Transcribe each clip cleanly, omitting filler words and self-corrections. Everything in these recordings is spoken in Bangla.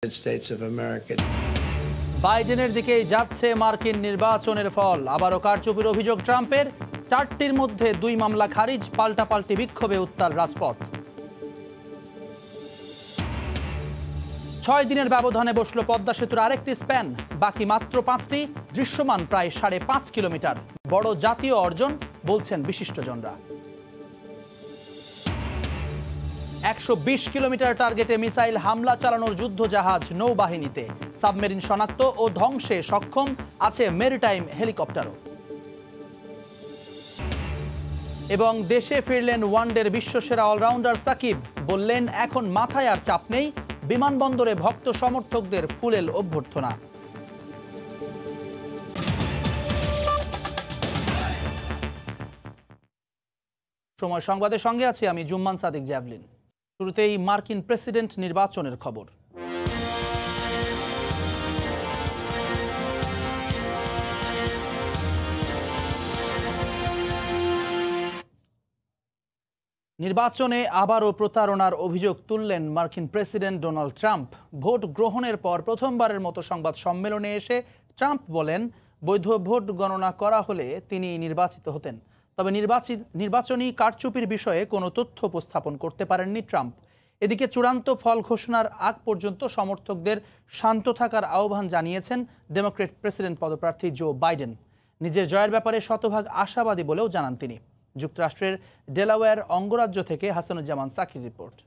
States of America. বাইডেনের দিকেই যাচ্ছে মার্কিন নির্বাচনের ফল। আবারও কারচুপির অভিযোগ ট্রাম্পের। 4টির মধ্যে 2 মামলা খারিজ, পাল্টাপাল্টি বিক্ষোভে উত্তাল রাজপথ। 6 দিনের ব্যবধানে বসল পদ্মা সেতুর আরেকটি স্প্যান, বাকি মাত্র 5টি, দৃশ্যমান প্রায় 5.5 কিলোমিটার। বড় জাতীয় অর্জন বলছেন বিশিষ্টজনরা। 120 কিলোমিটার টার্গেটে মিসাইল হামলা চালানোর যুদ্ধজাহাজ নৌবাহিনীতে, সাবমেরিন শনাক্ত ও ধ্বংসে সক্ষম আছে মেরিটাইম হেলিকপ্টারও। এবং দেশে ফিরলেন ওয়ানডের বিশ্বসেরা অলরাউন্ডার সাকিব, বললেন এখন মাথায় আর চাপ নেই, বিমানবন্দরে ভক্ত সমর্থকদের ফুলেল অভ্যর্থনা। সময় সংবাদের সঙ্গে আছি আমি জুম্মান সাদিক জ্যাভলিন। শুরুতেই মার্কিন প্রেসিডেন্ট নির্বাচনের খবর। নির্বাচনে আবারও প্রতারণার অভিযোগ তুললেন মার্কিন প্রেসিডেন্ট ডোনাল্ড ট্রাম্প। ভোট গ্রহণের পর প্রথমবারের মতো সংবাদ সম্মেলনে এসে ট্রাম্প বলেন, বৈধ ভোট গণনা করা হলে তিনি নির্বাচিত হতেন। তবে নির্বাচনী কারচুপির বিষয়ে কোনো তথ্য উপস্থাপন করতে পারেননি ট্রাম্প। এদিকে চূড়ান্ত ফল ঘোষণার আগ পর্যন্ত সমর্থকদের শান্ত থাকার আহ্বান জানিয়েছেন ডেমোক্র্যাট প্রেসিডেন্ট পদপ্রার্থী জো বাইডেন। নিজের জয়ের ব্যাপারে শতভাগ আশাবাদী বলেও জানান তিনি। যুক্তরাষ্ট্রের ডেলাওয়্যার অঙ্গরাজ্য থেকে হাসানুজ্জামান সাকির রিপোর্ট।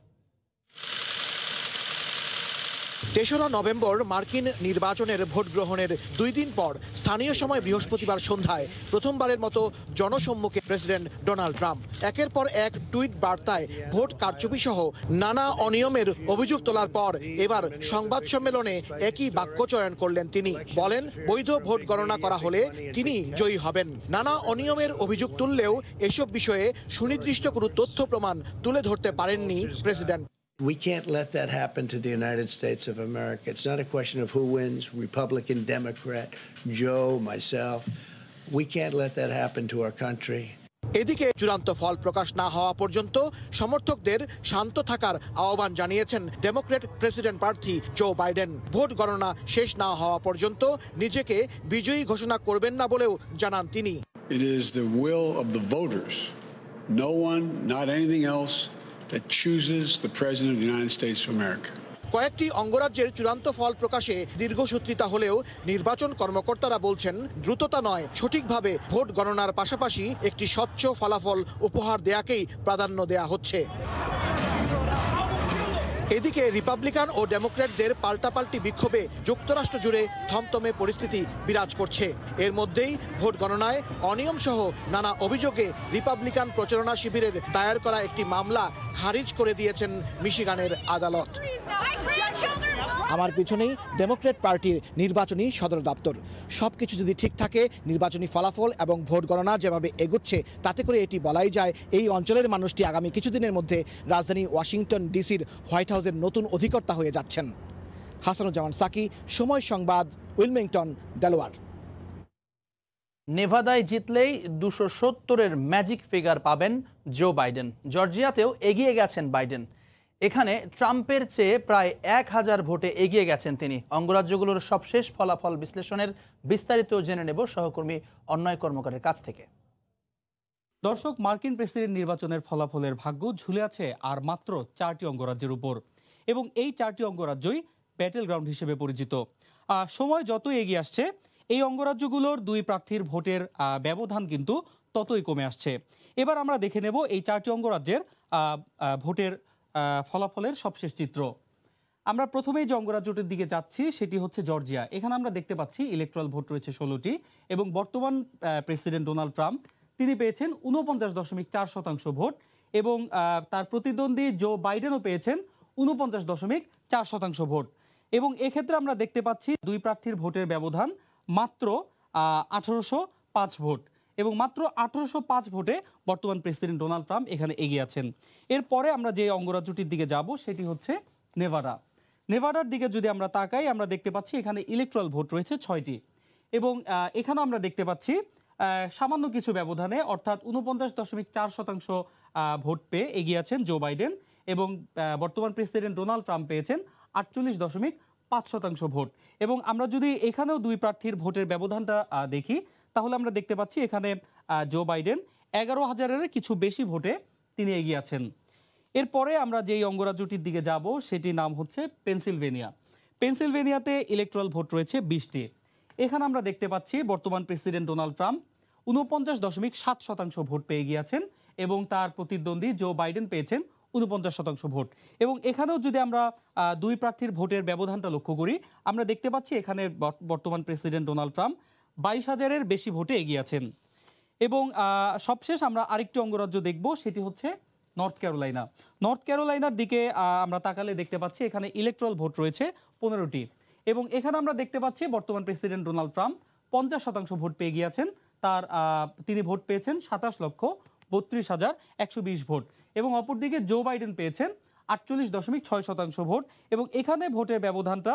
3রা নভেম্বর মার্কিন নির্বাচনের ভোট গ্রহণের 2 দিন পর স্থানীয় সময় বৃহস্পতিবার সন্ধ্যায় প্রথমবারের মতো জনসম্মুখে প্রেসিডেন্ট ডোনাল্ড ট্রাম্প একের পর এক টুইট বার্তায় ভোট কারচুপি সহ নানা অনিয়মের অভিযোগ তোলার পর এবার সংবাদ সম্মেলনে একই বাক্য চয়ন করলেন তিনি। বলেন, বৈধ ভোট গণনা করা হলে তিনি জয়ী হবেন। নানা অনিয়মের অভিযোগ তুললেও এসব বিষয়ে সুনির্দিষ্ট কোনো তথ্য প্রমাণ তুলে ধরতে পারেননি president. We can't let that happen to the United States of America. It's not a question of who wins, Republican, Democrat, Joe, myself. We can't let that happen to our country. এদিকে চূড়ান্ত ফল প্রকাশ না হওয়া পর্যন্ত সমর্থকদের শান্ত থাকার আহ্বান জানিয়েছেন ডেমোক্র্যাট প্রেসিডেন্ট প্রার্থী জো বাইডেন। ভোট গণনা শেষ না হওয়া পর্যন্ত নিজেকে বিজয়ী ঘোষণা করবেন না বলেও জানান তিনি। It is the will of the voters. No one, not anything else, that chooses the President of the United States of America. কয়েকটি অঙ্গরাজ্যের চূড়ান্ত ফল প্রকাশে দীর্ঘসূত্রিতা হলেও নির্বাচন কর্মকর্তারা বলছেন, দ্রুততা নয়, সঠিকভাবে ভোট গণনার পাশাপাশি একটি স্বচ্ছ ফলাফল উপহার দেয়াকেই প্রাধান্য দেয়া হচ্ছে। এদিকে রিপাবলিকান ও ডেমোক্র্যাটদের পাল্টাপাল্টি বিক্ষোভে যুক্তরাষ্ট্র জুড়ে থমথমে পরিস্থিতি বিরাজ করছে। এর মধ্যেই ভোট গণনায় অনিয়ম সহ নানা অভিযোগে রিপাবলিকান প্রচারণা শিবিরের দায়ের করা একটি মামলা খারিজ করে দিয়েছেন মিশিগানের আদালত। আমার পিছনেই ডেমোক্র্যাট পার্টির নির্বাচনী সদর দপ্তর। সবকিছু যদি ঠিক থাকে, নির্বাচনী ফলাফল এবং ভোট গণনা যেভাবে এগোচ্ছে, তাতে করে এটি বলাই যায় এই অঞ্চলের মানুষটি আগামী কিছুদিনের মধ্যে রাজধানী ওয়াশিংটন ডিসির হোয়াইট হাউসের নতুন অধিকর্তা হয়ে যাচ্ছেন। হাসানুজ্জামান সাকি, সময় সংবাদ, উইলমিংটন, ডেলাওয়্যার। নেভাদায় জিতলেই 270-এর ম্যাজিক ফিগার পাবেন জো বাইডেন। জর্জিয়াতেও এগিয়ে গেছেন বাইডেন। এখানে ট্রাম্পের চেয়ে প্রায় 1000 ভোটে এগিয়ে গেছেন তিনি। অঙ্গরাজ্যগুলোর সবশেষ ফলাফল বিশ্লেষণের বিস্তারিত জেনে নেব সহকর্মী অন্যয় কর্মকারের কাছ থেকে। দর্শক, মার্কিন প্রেসিডেন্ট নির্বাচনের ফলাফলের ভাগ্য ঝুলে আছে আর মাত্র 4টি অঙ্গরাজ্যের উপর, এবং এই 4টি অঙ্গরাজ্যই ব্যাটেল গ্রাউন্ড হিসেবে পরিচিত। সময় যতই এগিয়ে আসছে, এই অঙ্গরাজ্যগুলোর 2 প্রার্থীর ভোটের ব্যবধান কিন্তু ততই কমে আসছে। এবার আমরা দেখে নেব এই 4টি অঙ্গরাজ্যের ভোটের ফলাফলের সবশেষ চিত্র। আমরা প্রথমেই যে অঙ্গরাজ্যটির দিকে যাচ্ছি সেটি হচ্ছে জর্জিয়া। এখানে আমরা দেখতে পাচ্ছি ইলেকট্রাল ভোট রয়েছে 16টি, এবং বর্তমান প্রেসিডেন্ট ডোনাল্ড ট্রাম্প তিনি পেয়েছেন 49.4% ভোট, এবং তার প্রতিদ্বন্দ্বী জো বাইডেনও পেয়েছেন 49.4% ভোট। এবং এক্ষেত্রে আমরা দেখতে পাচ্ছি 2 প্রার্থীর ভোটের ব্যবধান মাত্র 1805 ভোট, এবং মাত্র 1805 ভোটে বর্তমান প্রেসিডেন্ট ডোনাল্ড ট্রাম্প এখানে এগিয়ে আছেন। এরপরে আমরা যে অঙ্গরাজ্যটির দিকে যাব সেটি হচ্ছে নেভাডা। নেভাডার দিকে যদি আমরা তাকাই, আমরা দেখতে পাচ্ছি এখানে ইলেকট্রাল ভোট রয়েছে 6টি, এবং এখানে আমরা দেখতে পাচ্ছি সামান্য কিছু ব্যবধানে, অর্থাৎ 49.4% ভোট পেয়ে এগিয়ে আছেন জো বাইডেন, এবং বর্তমান প্রেসিডেন্ট ডোনাল্ড ট্রাম্প পেয়েছেন 48.5 5% ভোট। এবং আমরা যদি এখানেও দুই প্রার্থীর ভোটের ব্যবধানটা দেখি, তাহলে আমরা দেখতে পাচ্ছি এখানে জো বাইডেন 11,000-এর কিছু বেশি ভোটে তিনি এগিয়ে আছেন। এরপরে আমরা যেই অঙ্গরাজ্যটির দিকে যাব সেটির নাম হচ্ছে পেনসিলভেনিয়া। পেনসিলভেনিয়াতে ইলেকট্রাল ভোট রয়েছে 20টি। এখানে আমরা দেখতে পাচ্ছি বর্তমান প্রেসিডেন্ট ডোনাল্ড ট্রাম্প 49.7% ভোট পেয়ে গিয়েছেন এবং তার প্রতিদ্বন্দ্বী জো বাইডেন পেয়েছেন 49% ভোট। এবং এখানেও যদি আমরা দুই প্রার্থীর ভোটের ব্যবধানটা লক্ষ্য করি, আমরা দেখতে পাচ্ছি এখানে বর্তমান প্রেসিডেন্ট ডোনাল্ড ট্রাম্প 22,000-এর বেশি ভোটে এগিয়ে আছেন। এবং সবশেষ আমরা আরেকটি অঙ্গরাজ্য দেখব, সেটি হচ্ছে নর্থ ক্যারোলাইনা। নর্থ ক্যারোলাইনার দিকে আমরা তাকালে দেখতে পাচ্ছি এখানে ইলেকট্রাল ভোট রয়েছে 15টি। এবং এখানে আমরা দেখতে পাচ্ছি বর্তমান প্রেসিডেন্ট ডোনাল্ড ট্রাম্প 50% ভোট পেয়ে গিয়েছেন। তিনি ভোট পেয়েছেন 27,32,120 ভোট। এবং অপরদিকে জো বাইডেন পেয়েছেন 48.6% ভোট। এবং এখানে ভোটের ব্যবধানটা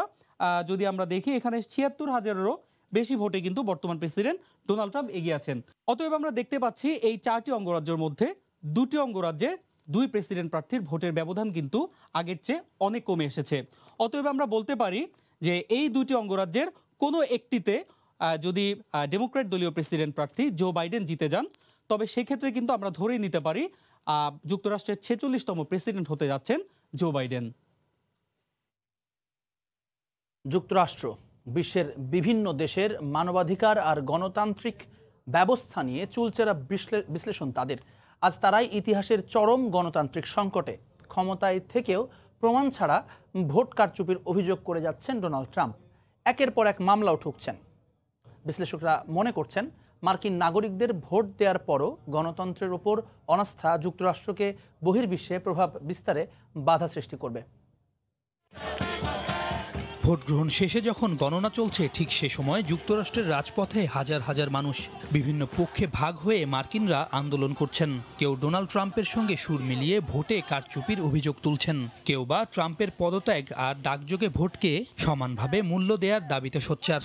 যদি আমরা দেখি, এখানে 76,000-এরও বেশি ভোটে কিন্তু বর্তমান প্রেসিডেন্ট ডোনাল্ড ট্রাম্প এগিয়ে আছেন। অতএব আমরা দেখতে পাচ্ছি এই 4টি অঙ্গরাজ্যের মধ্যে 2টি অঙ্গরাজ্যে দুই প্রেসিডেন্ট প্রার্থীর ভোটের ব্যবধান কিন্তু আগের চেয়ে অনেক কমে এসেছে। অতএব আমরা বলতে পারি যে এই 2টি অঙ্গরাজ্যের কোনো একটিতে যদি ডেমোক্র্যাট দলীয় প্রেসিডেন্ট প্রার্থী জো বাইডেন জিতে যান, তবে সেক্ষেত্রে কিন্তু আমরা ধরেই নিতে পারি যুক্তরাষ্ট্রের 46তম প্রেসিডেন্ট হতে যাচ্ছেন জো বাইডেন। যুক্তরাষ্ট্র বিশ্বের বিভিন্ন দেশের মানবাধিকার আর গণতান্ত্রিক ব্যবস্থা নিয়ে চুলচেরা বিশ্লেষণ তাদের। আজ তারাই ইতিহাসের চরম গণতান্ত্রিক সংকটে ক্ষমতায় থেকেও প্রমাণ ছাড়া ভোট কারচুপির অভিযোগ করে যাচ্ছেন ডোনাল্ড ট্রাম্প। একের পর এক মামলাও ঠুকছেন। বিশ্লেষকরা মনে করছেন মার্কিন নাগরিকদের ভোট দেওয়ার পরও গণতন্ত্রের ওপর অনাস্থা যুক্তরাষ্ট্রকে বহির্বিশ্বে প্রভাব বিস্তারে বাধা সৃষ্টি করবে। ভোট গ্রহণ শেষে যখন গণনা চলছে, ঠিক সে সময় যুক্তরাষ্ট্রের রাজপথে হাজার হাজার মানুষ বিভিন্ন পক্ষে ভাগ হয়ে মার্কিনরা আন্দোলন করছেন। কেউ ডোনাল্ড ট্রাম্পের সঙ্গে সুর মিলিয়ে ভোটে কারচুপির অভিযোগ তুলছেন, কেউ বা ট্রাম্পের পদত্যাগ আর ডাকযোগে ভোটকে সমানভাবে মূল্য দেওয়ার দাবিতে সোচ্চার।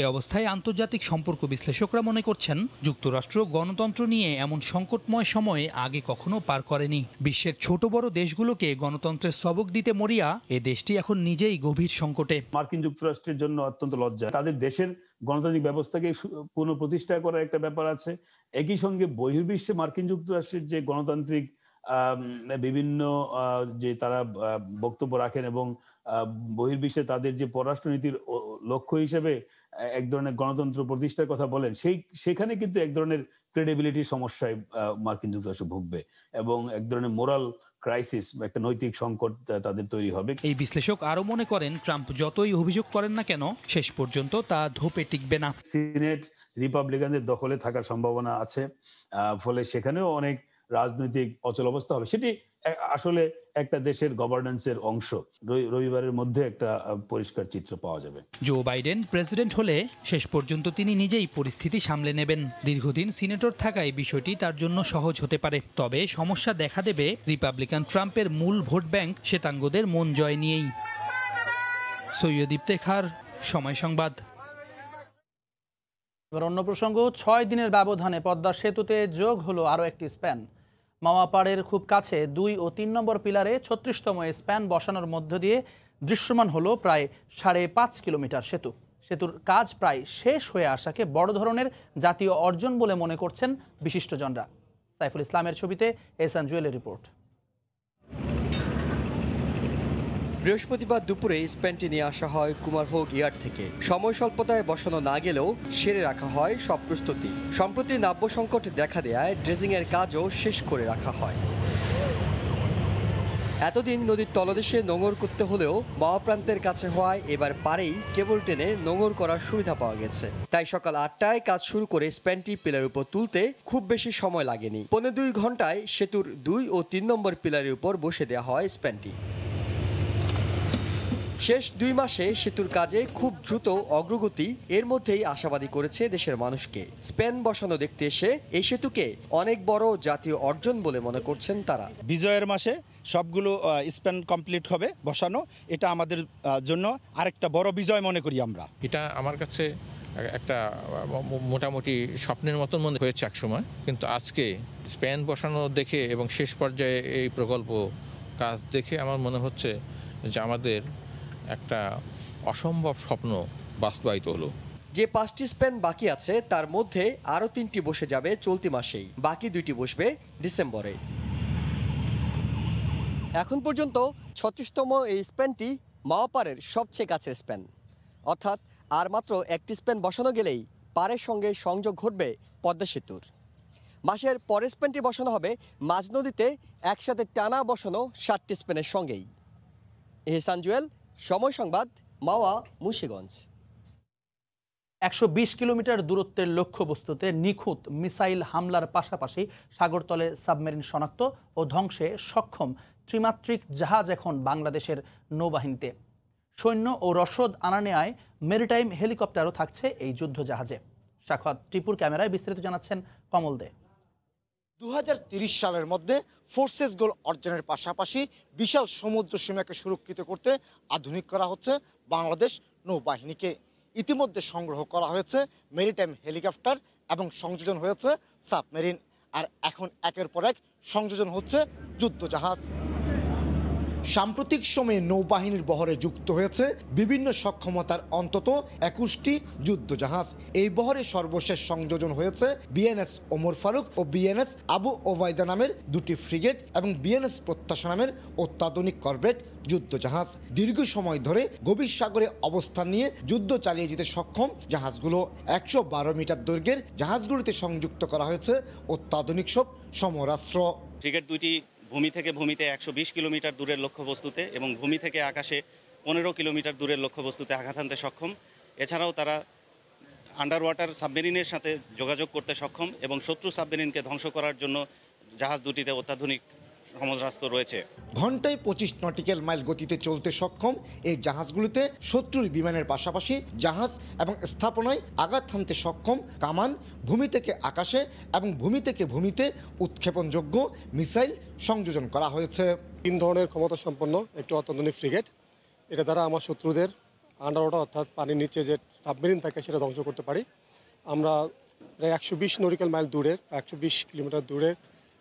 এই অবস্থায় আন্তর্জাতিক সম্পর্ক বিশ্লেষকরা মনে করছেন যুক্তরাষ্ট্র গণতন্ত্র নিয়ে এমন সংকটময় সময়ে আগে কখনো পার করেনি। বিশ্বের ছোট বড় দেশগুলোকে গণতন্ত্রের সবক দিতে মরিয়া এ দেশটি এখন নিজেই গভীর সংকটে। মার্কিন যুক্তরাষ্ট্রের জন্য অত্যন্ত লজ্জা। তাদের দেশের গণতান্ত্রিক ব্যবস্থাকে পুনঃপ্রতিষ্ঠা করার একটা ব্যাপার আছে। একই সঙ্গে বহির্বিশ্বে মার্কিন যুক্তরাষ্ট্রের যে গণতান্ত্রিক বিভিন্ন যে তারা বক্তব্য রাখেন এবং বহির্বিশ্বে তাদের যে পররাষ্ট্রনীতির লক্ষ্য হিসেবে এক ধরনের গণতন্ত্র প্রতিষ্ঠার কথা বলেন, সেখানে কিন্তু এক ধরনের ক্রেডিবিলিটির সমস্যায় মার্কিন যুক্তরাষ্ট্র ভুগবে এবং এক ধরনের মোরাল ক্রাইসিস, একটা নৈতিক সংকট তাদের তৈরি হবে। এই বিশ্লেষক আরো মনে করেন ট্রাম্প যতই অভিযোগ করেন না কেন, শেষ পর্যন্ত তা ধোপে টিকবে না। সিনেট রিপাবলিকানদের দখলে থাকার সম্ভাবনা আছে, ফলে সেখানেও অনেক রাজনৈতিক অচলাবস্থা হবে। সেটি আসলে একটা দেশের গভর্নেন্সের অংশ। রবিবারের মধ্যে একটা পরিষ্কার চিত্র পাওয়া যাবে। জো বাইডেন প্রেসিডেন্ট হলে শেষ পর্যন্ত তিনি নিজেই পরিস্থিতি সামলে নেবেন। দীর্ঘদিন সিনেটর থাকায় বিষয়টি তার জন্য সহজ হতে পারে। তবে সমস্যা দেখা দেবে রিপাবলিকান ট্রাম্পের মূল ভোট ব্যাংক শ্বেতাঙ্গদের মন জয় নিয়েই। সৈয়দ ইফতেখার, সময় সংবাদ। এবার অন্য প্রসঙ্গ, 6 দিনের ব্যবধানে পদ্মা সেতুতে যোগ হলো আরও একটি স্প্যান। মাওয়াপাড়ের খুব কাছে 2 ও 3 নম্বর পিলারে 36তম স্প্যান বসানোর মধ্য দিয়ে দৃশ্যমান হলো প্রায় 5.5 কিলোমিটার সেতু। সেতুর কাজ প্রায় শেষ হয়ে আসাকে বড় ধরনের জাতীয় অর্জন বলে মনে করছেন বিশিষ্টজনরা। সাইফুল ইসলামের ছবিতে এহসান জুয়েলের রিপোর্ট। বৃহস্পতিবার দুপুরে স্প্যানটি নিয়ে আসা হয় কুমারভোগ ইয়ার্ড থেকে। সময় স্বল্পতায় বসানো না গেলেও সেরে রাখা হয় সব প্রস্তুতি। সম্প্রতি নাব্য সংকট দেখা দেয়ায় ড্রেজিংয়ের কাজও শেষ করে রাখা হয়। এতদিন নদীর তলদেশে নোঙর করতে হলেও মাওয়া প্রান্তের কাছে হওয়ায় এবার পারেই কেবল টেনে নোঙর করার সুবিধা পাওয়া গেছে। তাই সকাল 8টায় কাজ শুরু করে স্প্যানটি পিলারের উপর তুলতে খুব বেশি সময় লাগেনি। 2.25 ঘন্টায় সেতুর 2 ও 3 নম্বর পিলারের উপর বসে দেওয়া হয় স্প্যানটি। শেষ 2 মাসে সেতুর কাজে খুব দ্রুত অগ্রগতি এর মধ্যেই আশাবাদী করেছে দেশের মানুষকে। স্প্যান বসানো দেখতে এসে এই সেতুকে অনেক বড় জাতীয় অর্জন বলে মনে করছেন তারা। বিজয়ের মাসে সবগুলো স্প্যান কমপ্লিট হবে বসানো, এটা আমাদের জন্য আরেকটা বড় বিজয় মনে করি আমরা। এটা আমার কাছে একটা মোটামুটি স্বপ্নের মতন মনে হয়েছে একসময়, কিন্তু আজকে স্প্যান বসানো দেখে এবং শেষ পর্যায়ে এই প্রকল্প কাজ দেখে আমার মনে হচ্ছে যে আমাদের একটা অসম্ভব স্বপ্ন বাস্তবায়িত হলো। যে 5টি স্প্যান বাকি আছে তার মধ্যে আরও 3টি বসে যাবে চলতি মাসেই, বাকি 2টি বসবে ডিসেম্বরে। এখন পর্যন্ত 36তম এই স্প্যানটি মাওয়া পাড়ের সবচেয়ে কাছের স্প্যান, অর্থাৎ আর মাত্র একটি স্প্যান বসানো গেলেই পাড়ের সঙ্গে সংযোগ ঘটবে পদ্মা সেতুর। মাসের পরের স্প্যানটি বসানো হবে মাঝ নদীতে একসাথে টানা বসানো 7টি স্প্যানের সঙ্গেই। এহসান জুয়েল, সময় সংবাদ, মাওয়া, মুন্সিগঞ্জ। 120 কিলোমিটার দূরত্বের লক্ষ্যবস্তুতে নিখুঁত মিসাইল হামলার পাশাপাশি সাগরতলে সাবমেরিন শনাক্ত ও ধ্বংসে সক্ষম ত্রিমাত্রিক জাহাজ এখন বাংলাদেশের নৌবাহিনীতে। সৈন্য ও রসদ আনা নেয়ায় মেরিটাইম হেলিকপ্টারও থাকছে এই যুদ্ধ জাহাজে। সাখাওয়াত টিপুর ক্যামেরায় বিস্তারিত জানাচ্ছেন কমল দে। 2030 সালের মধ্যে ফোর্সেস গোল অর্জনের পাশাপাশি বিশাল সমুদ্র সীমাকে সুরক্ষিত করতে আধুনিক করা হচ্ছে বাংলাদেশ নৌবাহিনীকে। ইতিমধ্যে সংগ্রহ করা হয়েছে মেরিটাইম হেলিকপ্টার এবং সংযোজন হয়েছে সাবমেরিন, আর এখন একের পর এক সংযোজন হচ্ছে যুদ্ধজাহাজ। সাম্প্রতিক সময়ে নৌবাহিনীর বহরে যুক্ত হয়েছে বিভিন্ন সক্ষমতার অন্তত 21টি যুদ্ধজাহাজ। এই বহরে সর্বশেষ সংযোজন হয়েছে বিএনএস ওমর ফারুক ও বিএনএস আবু ওবায়দা নামের 2টি ফ্রিগেট এবং বিএনএস প্রত্যাশা নামের অত্যাধুনিক করভেট যুদ্ধজাহাজ। দীর্ঘ সময় ধরে গভীর সাগরে অবস্থান নিয়ে যুদ্ধ চালিয়ে যেতে সক্ষম জাহাজগুলো। 112 মিটার দৈর্ঘ্যের জাহাজগুলোতে সংযুক্ত করা হয়েছে অত্যাধুনিক সব সমরাস্ত্র। ফ্রিগেট দুইটি ভূমি থেকে ভূমিতে 120 কিলোমিটার দূরের লক্ষ্যবস্তুতে এবং ভূমি থেকে আকাশে 15 কিলোমিটার দূরের লক্ষ্যবস্তুতে আঘাত হানতে সক্ষম। এছাড়াও তারা আন্ডার ওয়াটার সাবমেরিনের সাথে যোগাযোগ করতে সক্ষম এবং শত্রু সাবমেরিনকে ধ্বংস করার জন্য জাহাজ দুটিতে অত্যাধুনিক সমরাস্ত্র রয়েছে। ঘন্টায় 25 নটিক্যাল মাইল গতিতে চলতে সক্ষম এই জাহাজগুলিতে শত্রুর বিমানের পাশাপাশি জাহাজ এবং স্থাপনায় আঘাত হানতে সক্ষম কামান, ভূমি থেকে আকাশে এবং ভূমি থেকে ভূমিতে উৎক্ষেপণযোগ্য মিসাইল সংযোজন করা হয়েছে। 3 ধরনের ক্ষমতা সম্পন্ন একটি অত্যাধুনিক ফ্রিগেট। এটা দ্বারা আমার শত্রুদের আন্ডার ওয়াটার অর্থাৎ পানির নিচে যে সাবমেরিন থাকে সেটা ধ্বংস করতে পারি। আমরা প্রায় 120 নটিক্যাল মাইল দূরের 120 কিলোমিটার দূরের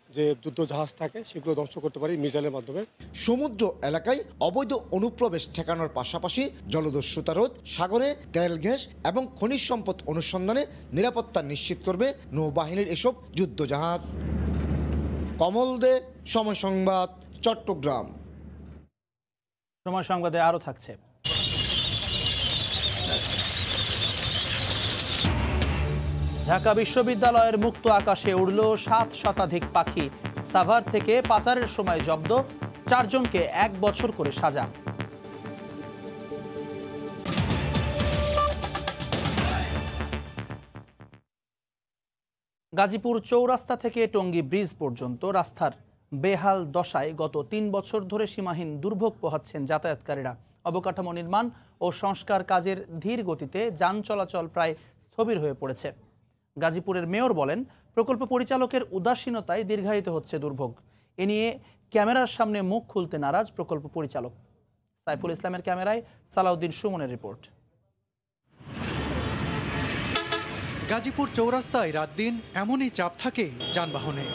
যে যুদ্ধ জাহাজ থাকে সেগুলো ধ্বংস করতে পারি মিসাইলের মাধ্যমে। সমুদ্র এলাকায় অবৈধ অনুপ্রবেশ ঠেকানোর পাশাপাশি জলদস্যুতা রোধ, সাগরে তেল, গ্যাস এবং খনিজ সম্পদ অনুসন্ধানে নিরাপত্তা নিশ্চিত করবে নৌবাহিনীর এসব যুদ্ধ জাহাজ। কমল দে, সময় সংবাদ, চট্টগ্রাম। সময় সংবাদে আরও থাকছে। ঢাকা বিশ্ববিদ্যালয়ের মুক্ত আকাশে উড়ল 7 শতাধিক পাখি। সাভার থেকে পাচারের সময় জব্দ, 4 জনকে 1 বছর করে সাজা। গাজীপুর চৌরাস্তা থেকে টঙ্গী ব্রিজ পর্যন্ত রাস্তার বেহাল দশায় গত 3 বছর ধরে সীমাহীন দুর্ভোগ পোহাচ্ছেন যাতায়াতকারীরা। অবকাঠামো নির্মাণ ও সংস্কার কাজের ধীর গতিতে যান চলাচল প্রায় স্থবির হয়ে পড়েছে। গাজীপুরের মেয়র বলেন, প্রকল্প পরিচালকের উদাসীনতায় দীর্ঘায়িত হচ্ছে দুর্ভোগ। এ নিয়ে ক্যামেরার সামনে মুখ খুলতে নারাজ প্রকল্প পরিচালক। সাইফুল ইসলামের ক্যামেরায় সালাউদ্দিন সুমনের রিপোর্ট। গাজীপুর চৌরাস্তায় রাত দিন এমনই চাপ থাকে যানবাহনে।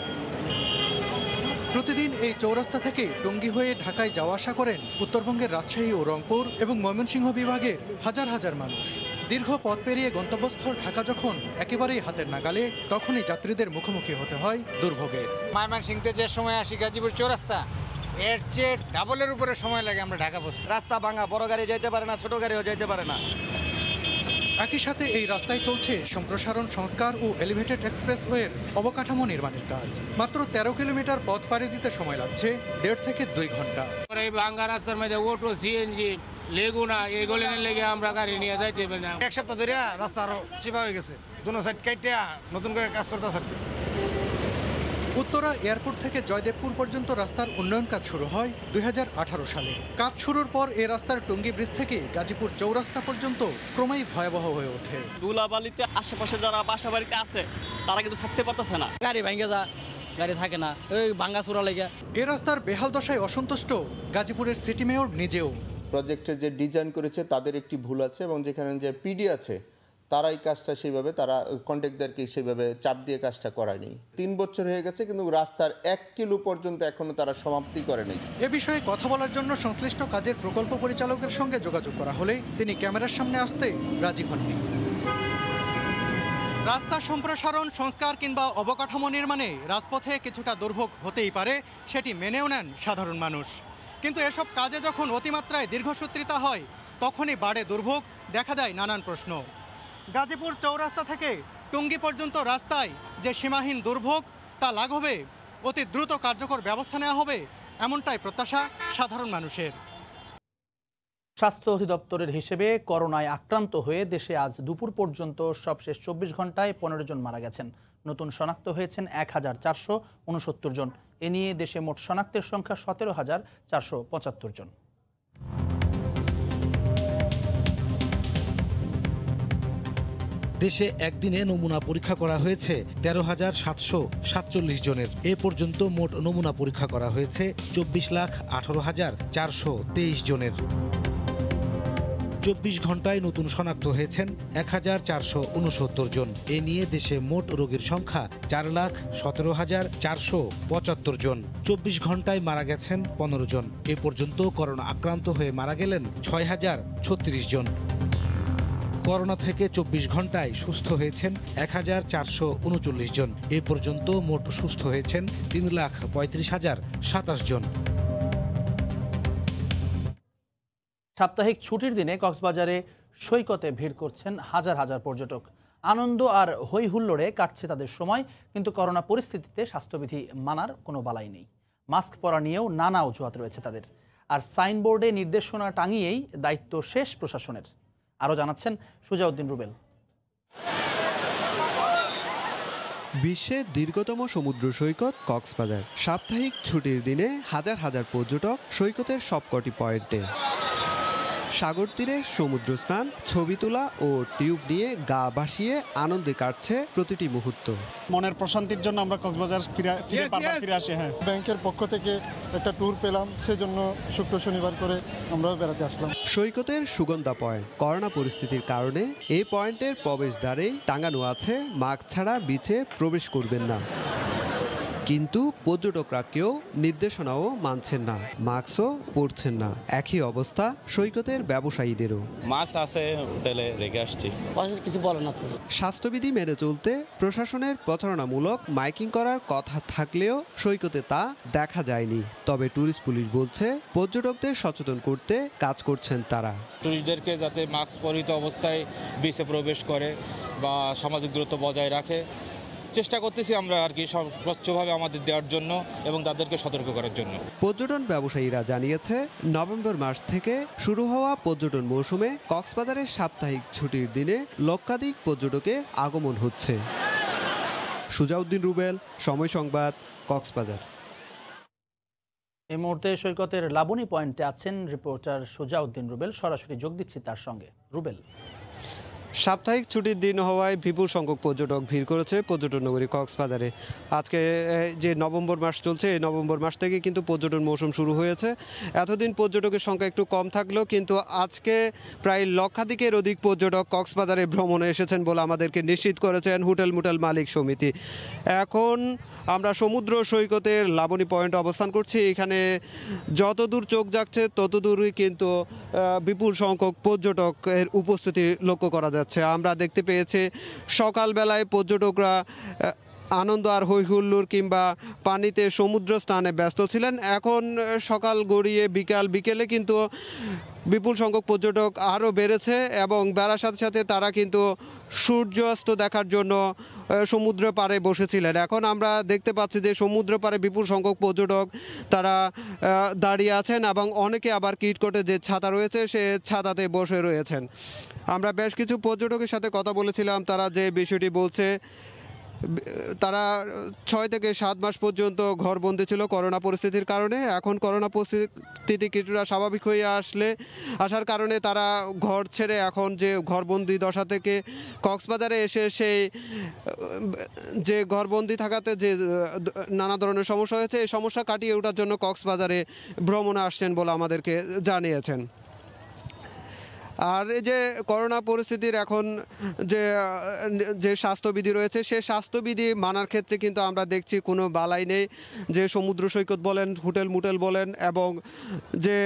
প্রতিদিন এই চৌরাস্তা থেকে টঙ্গী হয়ে ঢাকায় যাওয়া আসা করেন উত্তরবঙ্গের রাজশাহী ও রংপুর এবং ময়মনসিংহ বিভাগের হাজার হাজার মানুষ। দীর্ঘ পথ পেরিয়ে গন্তব্যস্থল ঢাকা যখন একেবারেই হাতের নাগালে, তখনই যাত্রীদের মুখোমুখি হতে হয় দুর্ভোগের। ময়মনসিংহতে যে সময় আসি গাজীপুর চৌরাস্তা, এর চেয়ে ডাবলের উপরে সময় লাগে আমরা ঢাকা পৌঁছতে। রাস্তা ভাঙা, বড় গাড়ি যাইতে পারে না, ছোট গাড়িও যাইতে পারে না। একই সাথে এই রাস্তায় চলছে সম্প্রসারণ, সংস্কার ও এলিভেটেড এক্সপ্রেসওয়ের অবকাঠামো নির্মাণের কাজ। মাত্র 13 কিলোমিটার পথ পাড়ি দিতে সময় লাগছে 1.5 থেকে 2 ঘন্টা। এই ভাঙ্গা রাস্তার মধ্যে অটো, সিএনজি, লেগুনা এগুলো লেগে আমরা গাড়ি নিয়ে যাইতে পারি না। 1 সপ্তাহ ধরে রাস্তা আরো চিপা হয়ে গেছে, দুনো সাইড কাটিয়া নতুন করে কাজ করতেছে। উত্তরা এয়ারপোর্ট থেকে জয়দেবপুর পর্যন্ত রাস্তার উন্নয়ন কাজ শুরু হয় 2018 সালে। কাজ শুরুর পর এই রাস্তার টঙ্গী ব্রিজ থেকে গাজীপুর চৌরাস্তা পর্যন্ত ক্রমেই ভয়াবহ হয়ে ওঠে। ধুলাবালিতে আশেপাশে যারা বাসা বাড়িতে আছে তারা কিন্তু থাকতে পারতেছে না, গাড়ি ভেঙে যা, গাড়ি থাকে না, ওই ভাঙ্গা চূড়া লেগে। এই রাস্তার বেহাল দশায় অসন্তুষ্ট গাজীপুরের সিটি মেয়র নিজেও। প্রজেক্টের যে ডিজাইন করেছে তাদের একটি ভুল আছে এবং যেখানে যে পিডি আছে তারা এই কাজটা সেইভাবে তারা কন্ট্রাক্টরকে সেইভাবে চাপ দিয়ে কাজটা করায়নি। 3 বছর হয়ে গেছে কিন্তু রাস্তার 1 কিলো পর্যন্ত এখনো তারা সমাপ্তি করেনি। এ বিষয়ে কথা বলার জন্য সংশ্লিষ্ট কাজের প্রকল্প পরিচালকের সঙ্গে যোগাযোগ করা হলে তিনি ক্যামেরার সামনে আসতে রাজি হননি। রাস্তা সম্প্রসারণ, সংস্কার কিংবা অবকাঠামো নির্মাণে রাজপথে কিছুটা দুর্ভোগ হতেই পারে, সেটি মেনেও নেন সাধারণ মানুষ। কিন্তু এসব কাজে যখন অতিমাত্রায় দীর্ঘসূত্রিতা হয় তখনই বাড়ে দুর্ভোগ, দেখা দেয় নানান প্রশ্ন। গাজীপুর চৌরাস্তা থেকে টুঙ্গি পর্যন্ত রাস্তায় যে সীমাহীন দুর্ভোগ তা লাঘবে অতি দ্রুত কার্যকর ব্যবস্থা নেওয়া হবে, এমনটাই প্রত্যাশা সাধারণ মানুষের। স্বাস্থ্য অধিদপ্তরের হিসেবে করোনায় আক্রান্ত হয়ে দেশে আজ দুপুর পর্যন্ত সবশেষ 24 ঘন্টায় 15 জন মারা গেছেন। নতুন শনাক্ত হয়েছেন 1469 জন। এ নিয়ে দেশে মোট শনাক্তের সংখ্যা 17,475 জন। দেশে একদিনে নমুনা পরীক্ষা করা হয়েছে 13,747 জনের। এ পর্যন্ত মোট নমুনা পরীক্ষা করা হয়েছে 24,18,423 জনের। 24 ঘন্টায় নতুন শনাক্ত হয়েছেন 1,469 জন। এ নিয়ে দেশে মোট রোগীর সংখ্যা 4,17,475 জন। 24 ঘন্টায় মারা গেছেন 15 জন। এ পর্যন্ত করোনা আক্রান্ত হয়ে মারা গেলেন 6,036 জন। করোনা থেকে 24 ঘন্টায় সুস্থ হয়েছেন 1,439 জন। এ পর্যন্ত মোট সুস্থ হয়েছেন 3,35,027 জন। সাপ্তাহিক ছুটির দিনে কক্সবাজারে সৈকতে ভিড় করছেন হাজার হাজার পর্যটক। আনন্দ আর হই হুল্লোড়ে কাটছে তাদের সময়, কিন্তু করোনা পরিস্থিতিতে স্বাস্থ্যবিধি মানার কোনো বালাই নেই। মাস্ক পরা নিয়েও নানা অজুহাত রয়েছে তাদের। আর সাইনবোর্ডে নির্দেশনা টাঙিয়েই দায়িত্ব শেষ প্রশাসনের। আরও জানাচ্ছেন সুজাউদ্দিন রুবেল। বিশ্বের দীর্ঘতম সমুদ্র সৈকত কক্সবাজার। সাপ্তাহিক ছুটির দিনে হাজার হাজার পর্যটক সৈকতের সবকটি পয়েন্টে। সাগর তীরে সমুদ্র স্নান, ছবি তোলা ও টিউব নিয়ে গা ভাসিয়ে আনন্দে কাটছে প্রতিটি মুহূর্ত। মনের প্রশান্তির জন্য আমরা কক্সবাজার ফিরে আসি। হ্যাঁ, ব্যাংকের পক্ষ থেকে একটা ট্যুর পেলাম, সেজন্য শুক্র শনিবার করে আমরাও বেড়াতে আসলাম। সৈকতের সুগন্ধা পয়েন্ট। করোনা পরিস্থিতির কারণে এই পয়েন্টের প্রবেশদ্বারেই টাঙানো আছে মাস্ক ছাড়া বিচে প্রবেশ করবেন না। কিন্তু পর্যটকরা কেউ নির্দেশনাও মানছেন না, মাস্কও পরছেন না। একই অবস্থা সৈকতের ব্যবসায়ীদেরও। মাস্ক আছে, হোটেলে রেখে আসছি, কিছু বলে না তো। স্বাস্থ্যবিধি মেনে চলতে প্রশাসনের প্রচারণামূলক মাইকিং করার কথা থাকলেও সৈকতে তা দেখা যায়নি। তবে ট্যুরিস্ট পুলিশ বলছে পর্যটকদের সচেতন করতে কাজ করছেন তারা। টুরিস্টদেরকে যাতে মাস্ক পরিহিত অবস্থায় বিচে প্রবেশ করে বা সামাজিক দূরত্ব বজায় রাখে চেষ্টা করতেছি আমরা আর কি, স্বচ্ছভাবে আমাদের দেওয়ার জন্য এবং তাদেরকে সতর্ক করার জন্য। পর্যটন ব্যবসায়ীরা জানিয়েছে নভেম্বর মাস থেকে শুরু হওয়া পর্যটন মৌসুমে কক্সবাজারের সাপ্তাহিক ছুটির দিনে লক্ষাধিক পর্যটকের আগমন হচ্ছে। সুজাউদ্দিন রুবেল, সময় সংবাদ, কক্সবাজার। এই মুহূর্তে সৈকতের লাবণী পয়েন্টে আছেন রিপোর্টার সুজাউদ্দিন রুবেল। সরাসরি যোগ দিচ্ছি তার সঙ্গে। রুবেল, সাপ্তাহিক ছুটির দিন হওয়ায় বিপুল সংখ্যক পর্যটক ভিড় করেছে পর্যটন নগরী কক্সবাজারে। আজকে যে নভেম্বর মাস চলছে, এই নভেম্বর মাস থেকে কিন্তু পর্যটন মৌসুম শুরু হয়েছে। এতদিন পর্যটকের সংখ্যা একটু কম থাকলেও কিন্তু আজকে প্রায় লক্ষাধিকের অধিক পর্যটক কক্সবাজারে ভ্রমণে এসেছেন বলে আমাদেরকে নিশ্চিত করেছেন হোটেল মোটেল মালিক সমিতি। এখন আমরা সমুদ্র সৈকতের লাবণী পয়েন্টে অবস্থান করছি। এখানে যতদূর চোখ যাচ্ছে ততদূরই কিন্তু বিপুল সংখ্যক পর্যটকের উপস্থিতি লক্ষ্য করা যাচ্ছে। আমরা দেখতে পেয়েছি সকালবেলায় পর্যটকরা আনন্দ আর হই হুল্লোড় কিংবা পানিতে সমুদ্র স্নানে ব্যস্ত ছিলেন। এখন সকাল গড়িয়ে বিকেলে কিন্তু বিপুল সংখ্যক পর্যটক আরও বেড়েছে এবং বেড়ার সাথে সাথে তারা কিন্তু সূর্যাস্ত দেখার জন্য সমুদ্র পাড়ে বসেছিলেন। এখন আমরা দেখতে পাচ্ছি যে সমুদ্র পাড়ে বিপুল সংখ্যক পর্যটক তারা দাঁড়িয়ে আছেন এবং অনেকে আবার কিটকোটে যে ছাতা রয়েছে সে ছাতাতে বসে রয়েছেন। আমরা বেশ কিছু পর্যটকের সাথে কথা বলেছিলাম, তারা যে বিষয়টি বলছে, তারা 6 থেকে 7 মাস পর্যন্ত ঘরবন্দি ছিল করোনা পরিস্থিতির কারণে। এখন করোনা পরিস্থিতি কিছুটা স্বাভাবিক হয়ে আসার কারণে তারা ঘর ছেড়ে এখন যে ঘরবন্দি দশা থেকে কক্সবাজারে এসে সেই যে ঘরবন্দি থাকাতে যে নানা ধরনের সমস্যা হয়েছে, এই সমস্যা কাটিয়ে ওঠার জন্য কক্সবাজারে ভ্রমণে আসছেন বলে আমাদেরকে জানিয়েছেন। আর এই যে করোনা পরিস্থিতির এখন যে স্বাস্থ্যবিধি রয়েছে সেই স্বাস্থ্যবিধি মানার ক্ষেত্রে কিন্তু আমরা দেখছি কোনো বালাই নেই। যে সমুদ্র সৈকত বলেন, হোটেল মোটেল বলেন এবং যে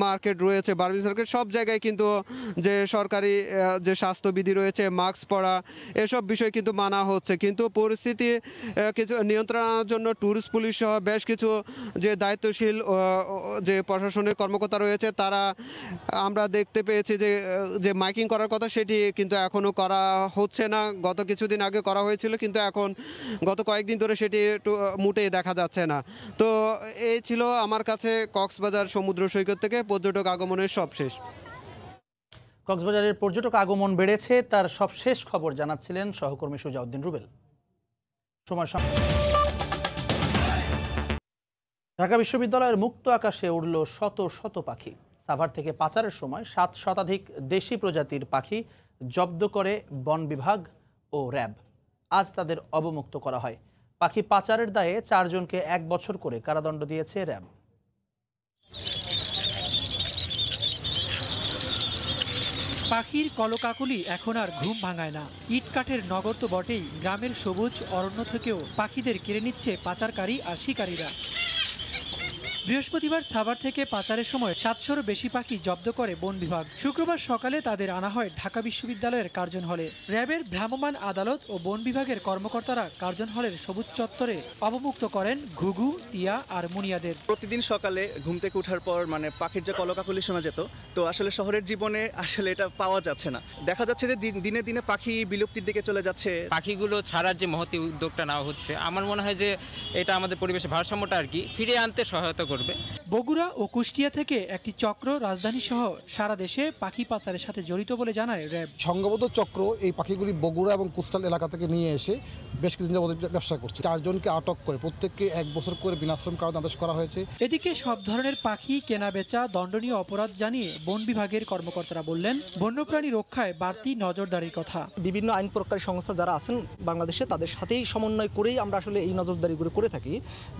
মার্কেট রয়েছে, বার্মিজ মার্কেট, সব জায়গায় কিন্তু যে সরকারি যে স্বাস্থ্যবিধি রয়েছে, মাস্ক পরা, এসব বিষয় কিন্তু মানা হচ্ছে। কিন্তু পরিস্থিতি কিছু নিয়ন্ত্রণ আনার জন্য ট্যুরিস্ট পুলিশ সহ বেশ কিছু যে দায়িত্বশীল যে প্রশাসনের কর্মকর্তা রয়েছে তারা আমরা দেখতে পেয়েছি যে মাইকিং করার কথা সেটি কিন্তু এখনও করা হচ্ছে না। গত কিছুদিন আগে করা হয়েছিল, কিন্তু এখন গত কয়েকদিন ধরে সেটি মোটেই দেখা যাচ্ছে না। তো এই ছিল আমার কাছে কক্সবাজার সমুদ্র সৈকত থেকে পর্যটক আগমনের সবশেষ। কক্সবাজারের পর্যটক আগমন বেড়েছে, তার সবশেষ খবর জানাচ্ছিলেন সহকর্মী সুজাউদ্দিন রুবেল। ঢাকা বিশ্ববিদ্যালয়ের মুক্ত আকাশে উড়ল শত শত পাখি। সাভার থেকে পাচারের সময় 7 শতাধিক দেশি প্রজাতির পাখি জব্দ করে বন বিভাগ ও র্যাব। আজ তাদের অবমুক্ত করা হয়। পাখি পাচারের দায়ে 4 জনকে 1 বছর করে কারাদণ্ড দিয়েছে র্যাব। পাখির কলকাকলি এখন আর ঘুম ভাঙায় না। ইট কাঠের নগর তো বটেই, গ্রামের সবুজ অরণ্য থেকেও পাখিদের কেড়ে নিচ্ছে পাচারকারী আর শিকারীরা। বৃহস্পতিবার সাভার থেকে পাচারের সময় 700-রও বেশি পাখি জব্দ করে বন বিভাগ। শুক্রবার সকালে তাদের আনা হয় ঢাকা বিশ্ববিদ্যালয়ের কার্জন হলে। র্যাবের ভ্রাম্যমাণ আদালত ও বন বিভাগের কর্মকর্তারা কার্জন হলের সবুজ চত্বরে অবমুক্ত করেন ঘুঘু, টিয়া আর মুনিয়াদের। প্রতিদিন সকালে ঘুম থেকে ওঠার পর পাখির যে কলকাকলি শোনা যেত, তো আসলে শহরের জীবনে আসলে এটা পাওয়া যাচ্ছে না। দেখা যাচ্ছে যে দিনে দিনে পাখি বিলুপ্তির দিকে চলে যাচ্ছে। পাখিগুলো ছাড়ার যে মহতি উদ্যোগটা নেওয়া হচ্ছে, আমার মনে হয় যে এটা আমাদের পরিবেশের ভারসাম্যটা আর কি ফিরিয়ে আনতে সহায়তা করবে। বগুড়া ও কুষ্টিয়া থেকে একটি চক্র রাজধানী সহ সারা দেশে পাখি পাচারের সাথে জড়িত বলে জানায় র্যাব। সংঘবদ্ধ চক্র এই পাখিগুলি বগুড়া এবং কোস্টাল এলাকা থেকে নিয়ে এসে বেশ কিছুদিন যাবত ব্যবসা করছে। 4 জনকে আটক করে প্রত্যেককে 1 বছর করে বিনাশ্রম কারাদণ্ড আদেশ করা হয়েছে। এদিকে সব ধরনের পাখি কেনা বেচা দণ্ডনীয় অপরাধ জানিয়ে বন বিভাগের কর্মকর্তারা বললেন, বন্যপ্রাণী রক্ষায় বাড়তি নজরদারির কথা। বিভিন্ন আইন প্রয়োগকারী সংস্থা যারা আছেন বাংলাদেশে, তাদের সাথেই সমন্বয় করেই আমরা আসলে এই নজরদারিগুলো করে থাকি।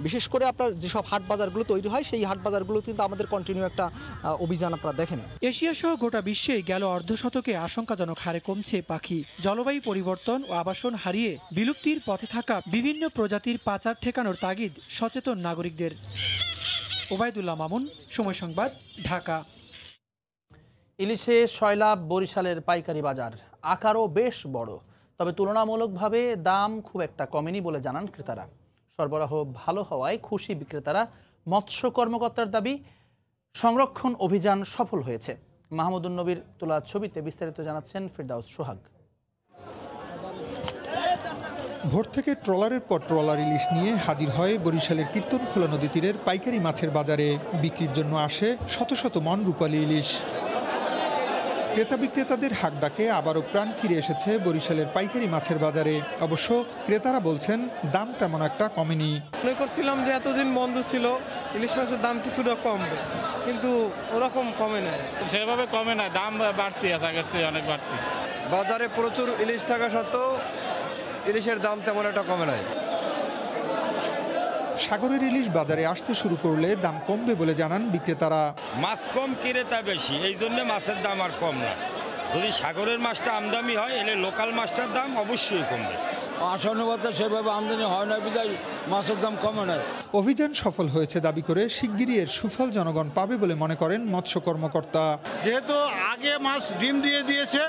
বিশেষ করে আপনার যেসব হাট বাজারগুলো তৈরি হয়, সেই হাট বাজারগুলো কিন্তু আমাদের কন্টিনিউ একটা অভিযান আপনারা দেখেন। এশিয়া সহ গোটা বিশ্বেই গেল অর্ধশতকে আশঙ্কাজনক হারে কমছে পাখি। জলবায়ু পরিবর্তন ও আবাসন হারিয়ে বিলুপ্তির পথে থাকা বিভিন্ন প্রজাতির পাচার ঠেকানোর তাগিদ সচেতন নাগরিকদের। ওবায়দুল্লাহ মামুন, সময় সংবাদ, ঢাকা। ইলিশে সয়লাব বরিশালের পাইকারি বাজার আকারও বেশ বড়, তবে তুলনামূলকভাবে দাম খুব একটা কমেনি বলে জানান ক্রেতারা। সরবরাহ ভালো হওয়ায় খুশি বিক্রেতারা। মৎস্য কর্মকর্তার দাবি, সংরক্ষণ অভিযান সফল হয়েছে। মাহমুদুন নবীর তোলা ছবিতে বিস্তারিত জানাচ্ছেন ফিরদাউস সোহাগ। ভোর থেকে ট্রলারের পর ট্রলার ইলিশ নিয়ে হাজির হয় বরিশালের কীর্তনখোলা নদী তীরের পাইকারি মাছের বাজারে। বিক্রির জন্য আসে শত শত মন রূপালী ইলিশ। ক্রেতা বিক্রেতাদের হাক ডাকে আবারও প্রাণ ফিরে এসেছে বরিশালের পাইকারি মাছের বাজারে। অবশ্য ক্রেতারা বলছেন দাম তেমন একটা কমেনি। মনে করছিলাম যে এতদিন বন্ধ ছিল, ইলিশ মাছের দাম কিছুটা কমবে, কিন্তু ওরকম কমে না। সেভাবে কমে না, দাম বাড়তি আছে, আগের চেয়ে অনেক বাড়তি। বাজারে প্রচুর ইলিশ থাকা সত্ত্বেও ইলিশের দাম তেমন একটা কমে নাই। সাগরের ইলিশ বাজারে আসতে শুরু করলে দাম কমবে বলে জানান বিক্রেতারা। মাছ কম ক্রেতা বেশি, এই জন্য মাছের দাম আর কম না। যদি সাগরের মাছটা আমদানি হয়, এলে লোকাল মাছটার দাম অবশ্যই কমবে। আসন্ন সেভাবে আমদানি হয় না বিধায় মাছের দাম কমে নাই। অভিযান সফল হয়েছে দাবি করে শিগগিরই এর সুফল জনগণ পাবে বলে মনে করেন মৎস্য কর্মকর্তা। যেহেতু আগে মাছ ডিম দিয়ে দিয়েছে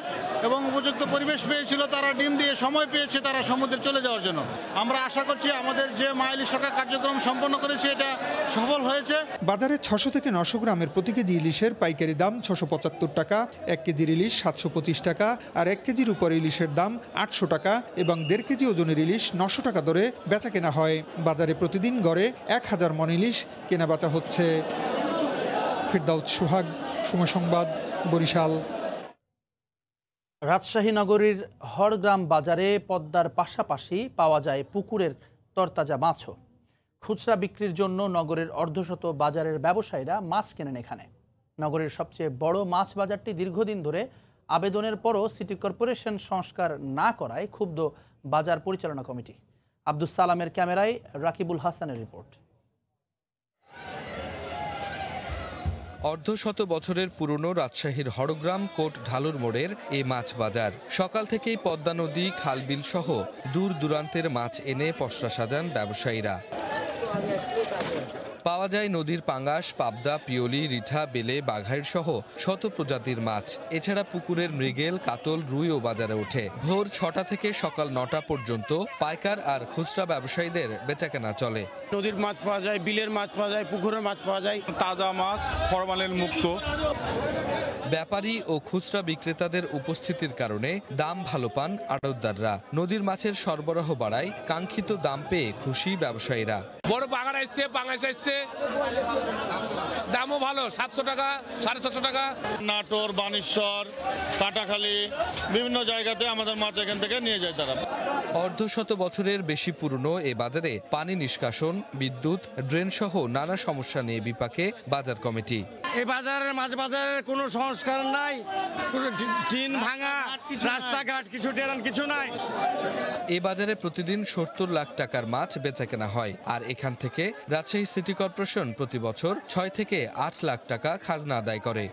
এবং উপযুক্ত পরিবেশ পেয়েছিল, তারা ডিম দিয়ে সময় পেয়েছে তারা সমুদ্রে চলে যাওয়ার জন্য। আমরা আশা করছি আমাদের যে ইলিশ রক্ষা কার্যক্রম সম্পন্ন করেছে এটা সফল হয়েছে। বাজারে 600 থেকে 900 গ্রামের প্রতি কেজি ইলিশের পাইকারি দাম 675 টাকা, 1 কেজির ইলিশ 725 টাকা, আর 1 কেজির উপর ইলিশের দাম 800 টাকা এবং 1.5 কেজি ওজনের ইলিশ 900 টাকা দরে বেচা কেনা হয়। বাজারে প্রতিদিন গড়ে 1000 মন ইলিশ কেনা বেচা হচ্ছে। ফিরদাউস সোহাগ, সময় সংবাদ, বরিশাল। রাজশাহী নগরীর হরগ্রাম বাজারে পদ্মার পাশাপাশি পাওয়া যায় পুকুরের তরতাজা মাছও। খুচরা বিক্রির জন্য নগরের অর্ধশত বাজারের ব্যবসায়ীরা মাছ কেনেন এখানে। নগরের সবচেয়ে বড় মাছ বাজারটি দীর্ঘদিন ধরে আবেদনের পরও সিটি কর্পোরেশন সংস্কার না করায় ক্ষুব্ধ বাজার পরিচালনা কমিটি। আব্দুস সালামের ক্যামেরায় রাকিবুল হাসানের রিপোর্ট। অর্ধশত বছরের পুরনো রাজশাহীর হরগ্রাম কোট ঢালুর মোড়ের এই মাছ বাজার। সকাল থেকেই পদ্মা নদী, খালবিল সহ দূর দূরান্তের মাছ এনে পসরা সাজান ব্যবসায়ীরা। পাওয়া যায় নদীর পাঙ্গাস, পাবদা, পিওলি, রিঠা, বেলে, বাঘাইর সহ শত প্রজাতির মাছ। এছাড়া পুকুরের মৃগেল, কাতল, রুইও বাজারে ওঠে। ভোর 6টা থেকে সকাল 9টা পর্যন্ত পাইকার আর খুচরা ব্যবসায়ীদের বেচাকেনা চলে। নদীর মাছ পাওয়া যায়, বিলের মাছ পাওয়া যায়, পুকুরের মাছ পাওয়া যায়, তাজা মাছ, ফরমালিন মুক্ত। ব্যাপারী ও খুচরা বিক্রেতাদের উপস্থিতির কারণে দাম ভালো পান আড়তদাররা। নদীর মাছের সরবরাহ বাড়ায় কাঙ্ক্ষিত দাম পেয়ে খুশি ব্যবসায়ীরা। বড় পাঙাশ আসছে, পাঙাশ আসছে, দামও ভালো, 700 টাকা, 750 টাকা। নাটোর, বানেশ্বর, কাটাখালী বিভিন্ন জায়গাতে আমাদের মাছ এখান থেকে নিয়ে যায় তারা। অর্ধশত বছরের বেশি পুরনো এ বাজারে পানি নিষ্কাশন, বিদ্যুৎ, ড্রেন সহ নানা সমস্যা নিয়ে বিপাকে বাজার কমিটি। এই বাজারের মাছ বাজারের কোনো সংস্কার নাই, কোনো টিন ভাঙা, রাস্তাঘাট কিছু ডেরান কিছু নাই। এ বাজারে প্রতিদিন 70 লাখ টাকার মাছ বেচাকেনা হয়। আর এখান থেকে রাজশাহী সিটি কর্পোরেশন প্রতি বছর 6 থেকে 8 লাখ টাকা খাজনা আদায় করে।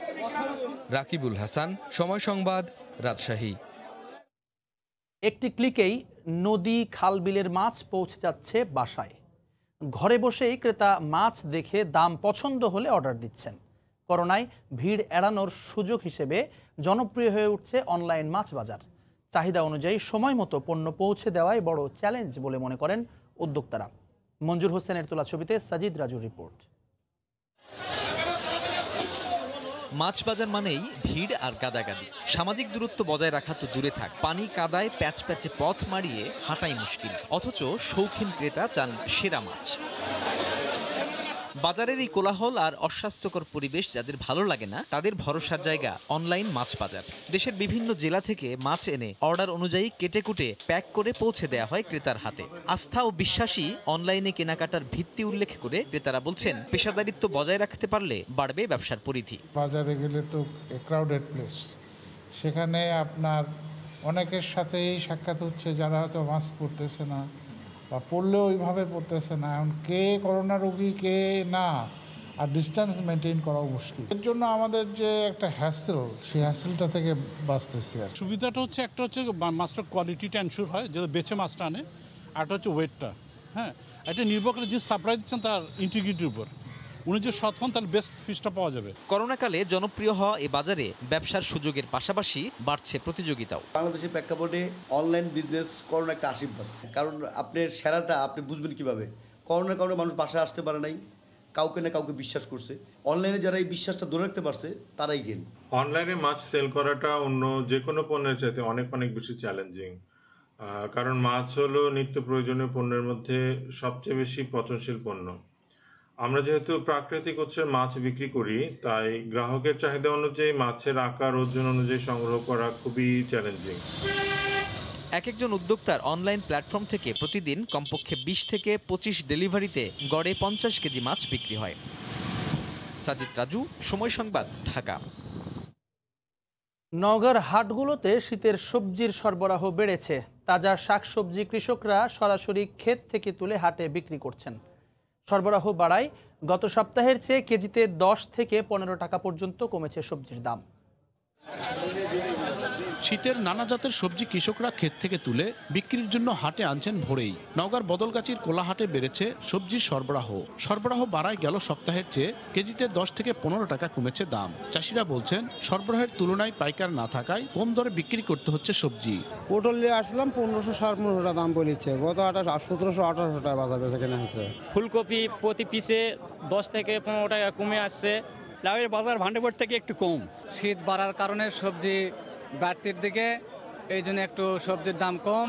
রাকিবুল হাসান, সময় সংবাদ, রাজশাহী। একটি ক্লিকেই নদী, খালবিলের মাছ পৌঁছে যাচ্ছে বাসায়। ঘরে বসেই ক্রেতা মাছ দেখে দাম পছন্দ হলে অর্ডার দিচ্ছেন। করোনায় ভিড় এড়ানোর সুযোগ হিসেবে জনপ্রিয় হয়ে উঠছে অনলাইন মাছ বাজার। চাহিদা অনুযায়ী সময় মতো পণ্য পৌঁছে দেওয়াই বড় চ্যালেঞ্জ বলে মনে করেন উদ্যোক্তারা। মঞ্জুর হোসেনের তোলা ছবিতে সাজিদ রাজুর রিপোর্ট। মাছ বাজার মানেই ভিড় আর গাদাগাদি। সামাজিক দূরত্ব বজায় রাখা তো দূরে থাক, পানি কাদায় প্যাচ প্যাচে পথ মারিয়ে হাঁটাই মুশকিল। অথচ শৌখিন ক্রেতা চান সেরা মাছ। বাজারের এই কোলাহল আর অস্বাস্থ্যকর পরিবেশ যাদের ভালো লাগে না, তাদের ভরসার জায়গা অনলাইন মাছ বাজার। দেশের বিভিন্ন জেলা থেকে মাছ এনে অর্ডার অনুযায়ী কেটে কুটে প্যাক করে পৌঁছে দেওয়া হয় ক্রেতার হাতে। আস্থা ও বিশ্বাসী অনলাইনে কেনাকাটার ভিত্তি উল্লেখ করে ক্রেতারা বলছেন, পেশাদারিত্ব বজায় রাখতে পারলে বাড়বে ব্যবসার পরিধি। বাজারে গেলে তো ক্রাউডেড প্লেস, সেখানে আপনার অনেকের সাথেই সাক্ষাৎ হচ্ছে যারা হয়তো মাস্ক পরতেছে না বা পড়লেও ওইভাবে পড়তেছে না। এখন কে করোনা রোগী কে না, আর ডিস্টেন্স মেনটেন করা মুশকিল। এর জন্য আমাদের যে একটা হ্যাসেল, সেই হ্যাসেলটা থেকে বাঁচতেছি। আর সুবিধাটা হচ্ছে একটা হচ্ছে মাছটার কোয়ালিটিটা এনশিওর হয়, যেটা বেছে মাছটা আনে। আরটা হচ্ছে ওয়েটটা। হ্যাঁ, এটা নির্ভর করে যে সাপ্লাই দিচ্ছেন তার ইন্টিগ্রিটির উপর। উনি যে সৎ হন তাহলে বেস্ট ফিশটা পাওয়া যাবে। করোনাকালে জনপ্রিয় হওয়া এই বাজারে ব্যবসার সুযোগের পাশাপাশি বাড়ছে প্রতিযোগিতাও। বাংলাদেশের প্রেক্ষাপটে অনলাইন বিজনেস করোনা একটা আশীর্বাদ। কারণ আপনার সেরাটা আপনি বুঝবেন কিভাবে। করোনার কারণে মানুষ বাসায় আসতে পারে নাই, কাউকে না কাউকে বিশ্বাস করছে। অনলাইনে যারা এই বিশ্বাসটা ধরে রাখতে পারছে তারাই গেল। অনলাইনে মাছ সেল করাটা অন্য যে কোনো পণ্যের চাইতে অনেক অনেক বেশি চ্যালেঞ্জিং। কারণ মাছ হলো নিত্য প্রয়োজনীয় পণ্যের মধ্যে সবচেয়ে বেশি পচনশীল পণ্য। আমরা যেহেতু প্রাকৃতিক উৎসের মাছ বিক্রি করি, তাই গ্রাহকের চাহিদা অনুযায়ী মাছের আকার ওজন অনুযায়ী সংগ্রহ করা খুবই চ্যালেঞ্জিং। এক একজন উদ্যোক্তার অনলাইন প্ল্যাটফর্ম থেকে প্রতিদিন কমপক্ষে 20 থেকে 25 ডেলিভারিতে গড়ে 50 কেজি মাছ বিক্রি হয়। সাজিদ রাজু, সময় সংবাদ, ঢাকা। নওগাঁর হাটগুলোতে শীতের সবজির সরবরাহ বেড়েছে। তাজা শাকসবজি কৃষকরা সরাসরি ক্ষেত থেকে তুলে হাটে বিক্রি করছেন। সরবরাহ বাড়ায় গত সপ্তাহের চেয়ে কেজিতে 10 থেকে 15 টাকা পর্যন্ত কমেছে সবজির দাম। শীতের নানা জাতের সবজি কৃষকরা ক্ষেত থেকে তুলে বিক্রির জন্য হাটে আনছেন ভোরেই। নওগাঁর বদলগাছির কোলাহাটে বেড়েছে সবজির সরবরাহ বাড়ায় গেল সপ্তাহের চেয়ে কেজিতে 10 থেকে 15 টাকা কমেছে দাম। চাষিরা বলছেন, সরবরাহের তুলনায় পাইকার না থাকায় কম দরে বিক্রি করতে হচ্ছে সবজি। পটল নিয়ে আসলাম 1500 1500 টাকা দাম বলেছে, গত 1700 1800 টাকা বাজার বেচা কেনা হয়েছে। ফুলকপি প্রতি পিসে 10 থেকে 15 টাকা কমে আসছে। লাউয়ের বাজার ভান্ডারপুর থেকে একটু কম। শীত বাড়ার কারণে সবজি বাড়তির দিকে, এই জন্য একটু সবজির দাম কম।